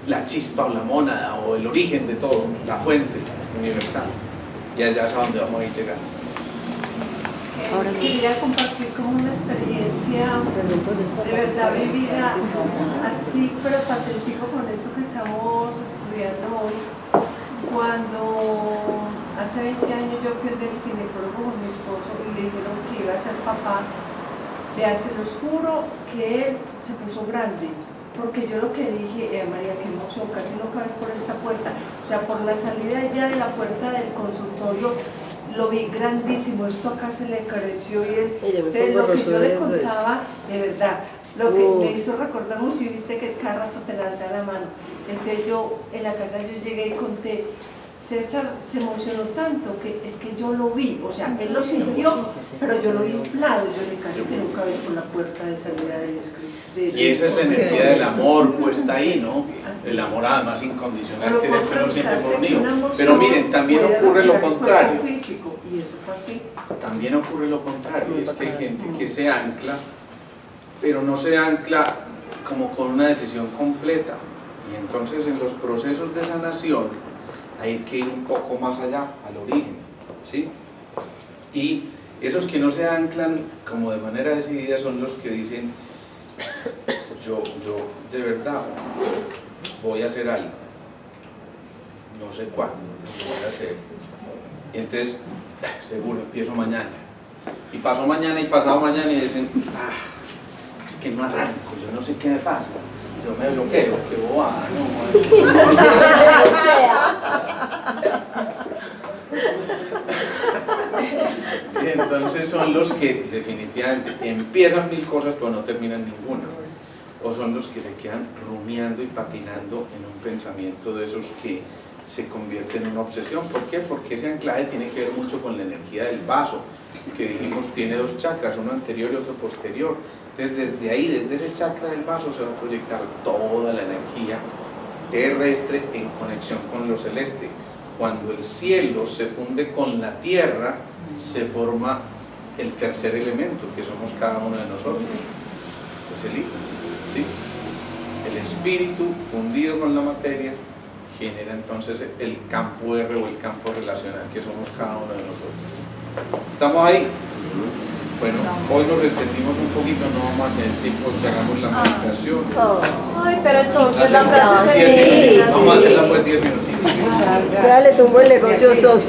la chispa o la mónada o el origen de todo, la fuente universal. Y allá es a donde vamos a ir llegando. Ahora quería compartir como una experiencia de verdad vivida así, pero patentico con esto que estamos estudiando hoy. Cuando hace 20 años yo fui al ginecólogo con mi esposo y le dijeron que iba a ser papá, vea, se los juro que él se puso grande, porque yo lo que dije, María, qué emoción, casi no cabes por esta puerta, O sea, por la salida ya de la puerta del consultorio lo vi grandísimo, esto acá se le creció y entonces lo que yo le contaba, de verdad, lo que me hizo recordar mucho, y viste que cada rato te levanta la mano. Entonces yo, en la casa yo llegué y conté, César se emocionó tanto que es que yo lo vi, o sea, él lo sintió, pero yo lo vi inflado, yo le casi que nunca vi por la puerta de salida del escritorio. Y esa es la energía del amor puesta ahí, ¿no? El amor además incondicional, que es el que uno siente por un hijo. Pero miren, también ocurre lo contrario. Y eso fue así. También ocurre lo contrario, es que hay gente que se ancla, pero no se ancla como con una decisión completa. Y entonces en los procesos de sanación hay que ir un poco más allá, al origen, ¿sí? Y esos que no se anclan como de manera decidida son los que dicen, yo de verdad voy a hacer algo, no sé cuándo, lo voy a hacer. Y entonces, seguro, empiezo mañana. Y pasó mañana y pasado mañana y dicen, es que no arranco, yo no sé qué me pasa. Yo me bloqueo, qué bobada, Y entonces son los que definitivamente empiezan 1000 cosas pero no terminan ninguna. O son los que se quedan rumiando y patinando en un pensamiento de esos que se convierte en una obsesión. ¿Por qué? Porque ese anclaje tiene que ver mucho con la energía del vaso, que dijimos tiene 2 chakras, uno anterior y otro posterior. Entonces desde ahí, desde ese chakra del vaso se va a proyectar toda la energía terrestre en conexión con lo celeste. Cuando el cielo se funde con la tierra, se forma el tercer elemento, que somos cada uno de nosotros, es el hijo, ¿sí? El espíritu fundido con la materia genera entonces el campo R o el campo relacional, que somos cada uno de nosotros. ¿Estamos ahí? Bueno, hoy nos extendimos un poquito, no vamos a tener tiempo que hagamos la meditación. Ay, pero entonces la frase Hacemos 10 sí. minutos. Vamos a hacerla pues 10 minutitos. Ya le tumbo el negocio socio.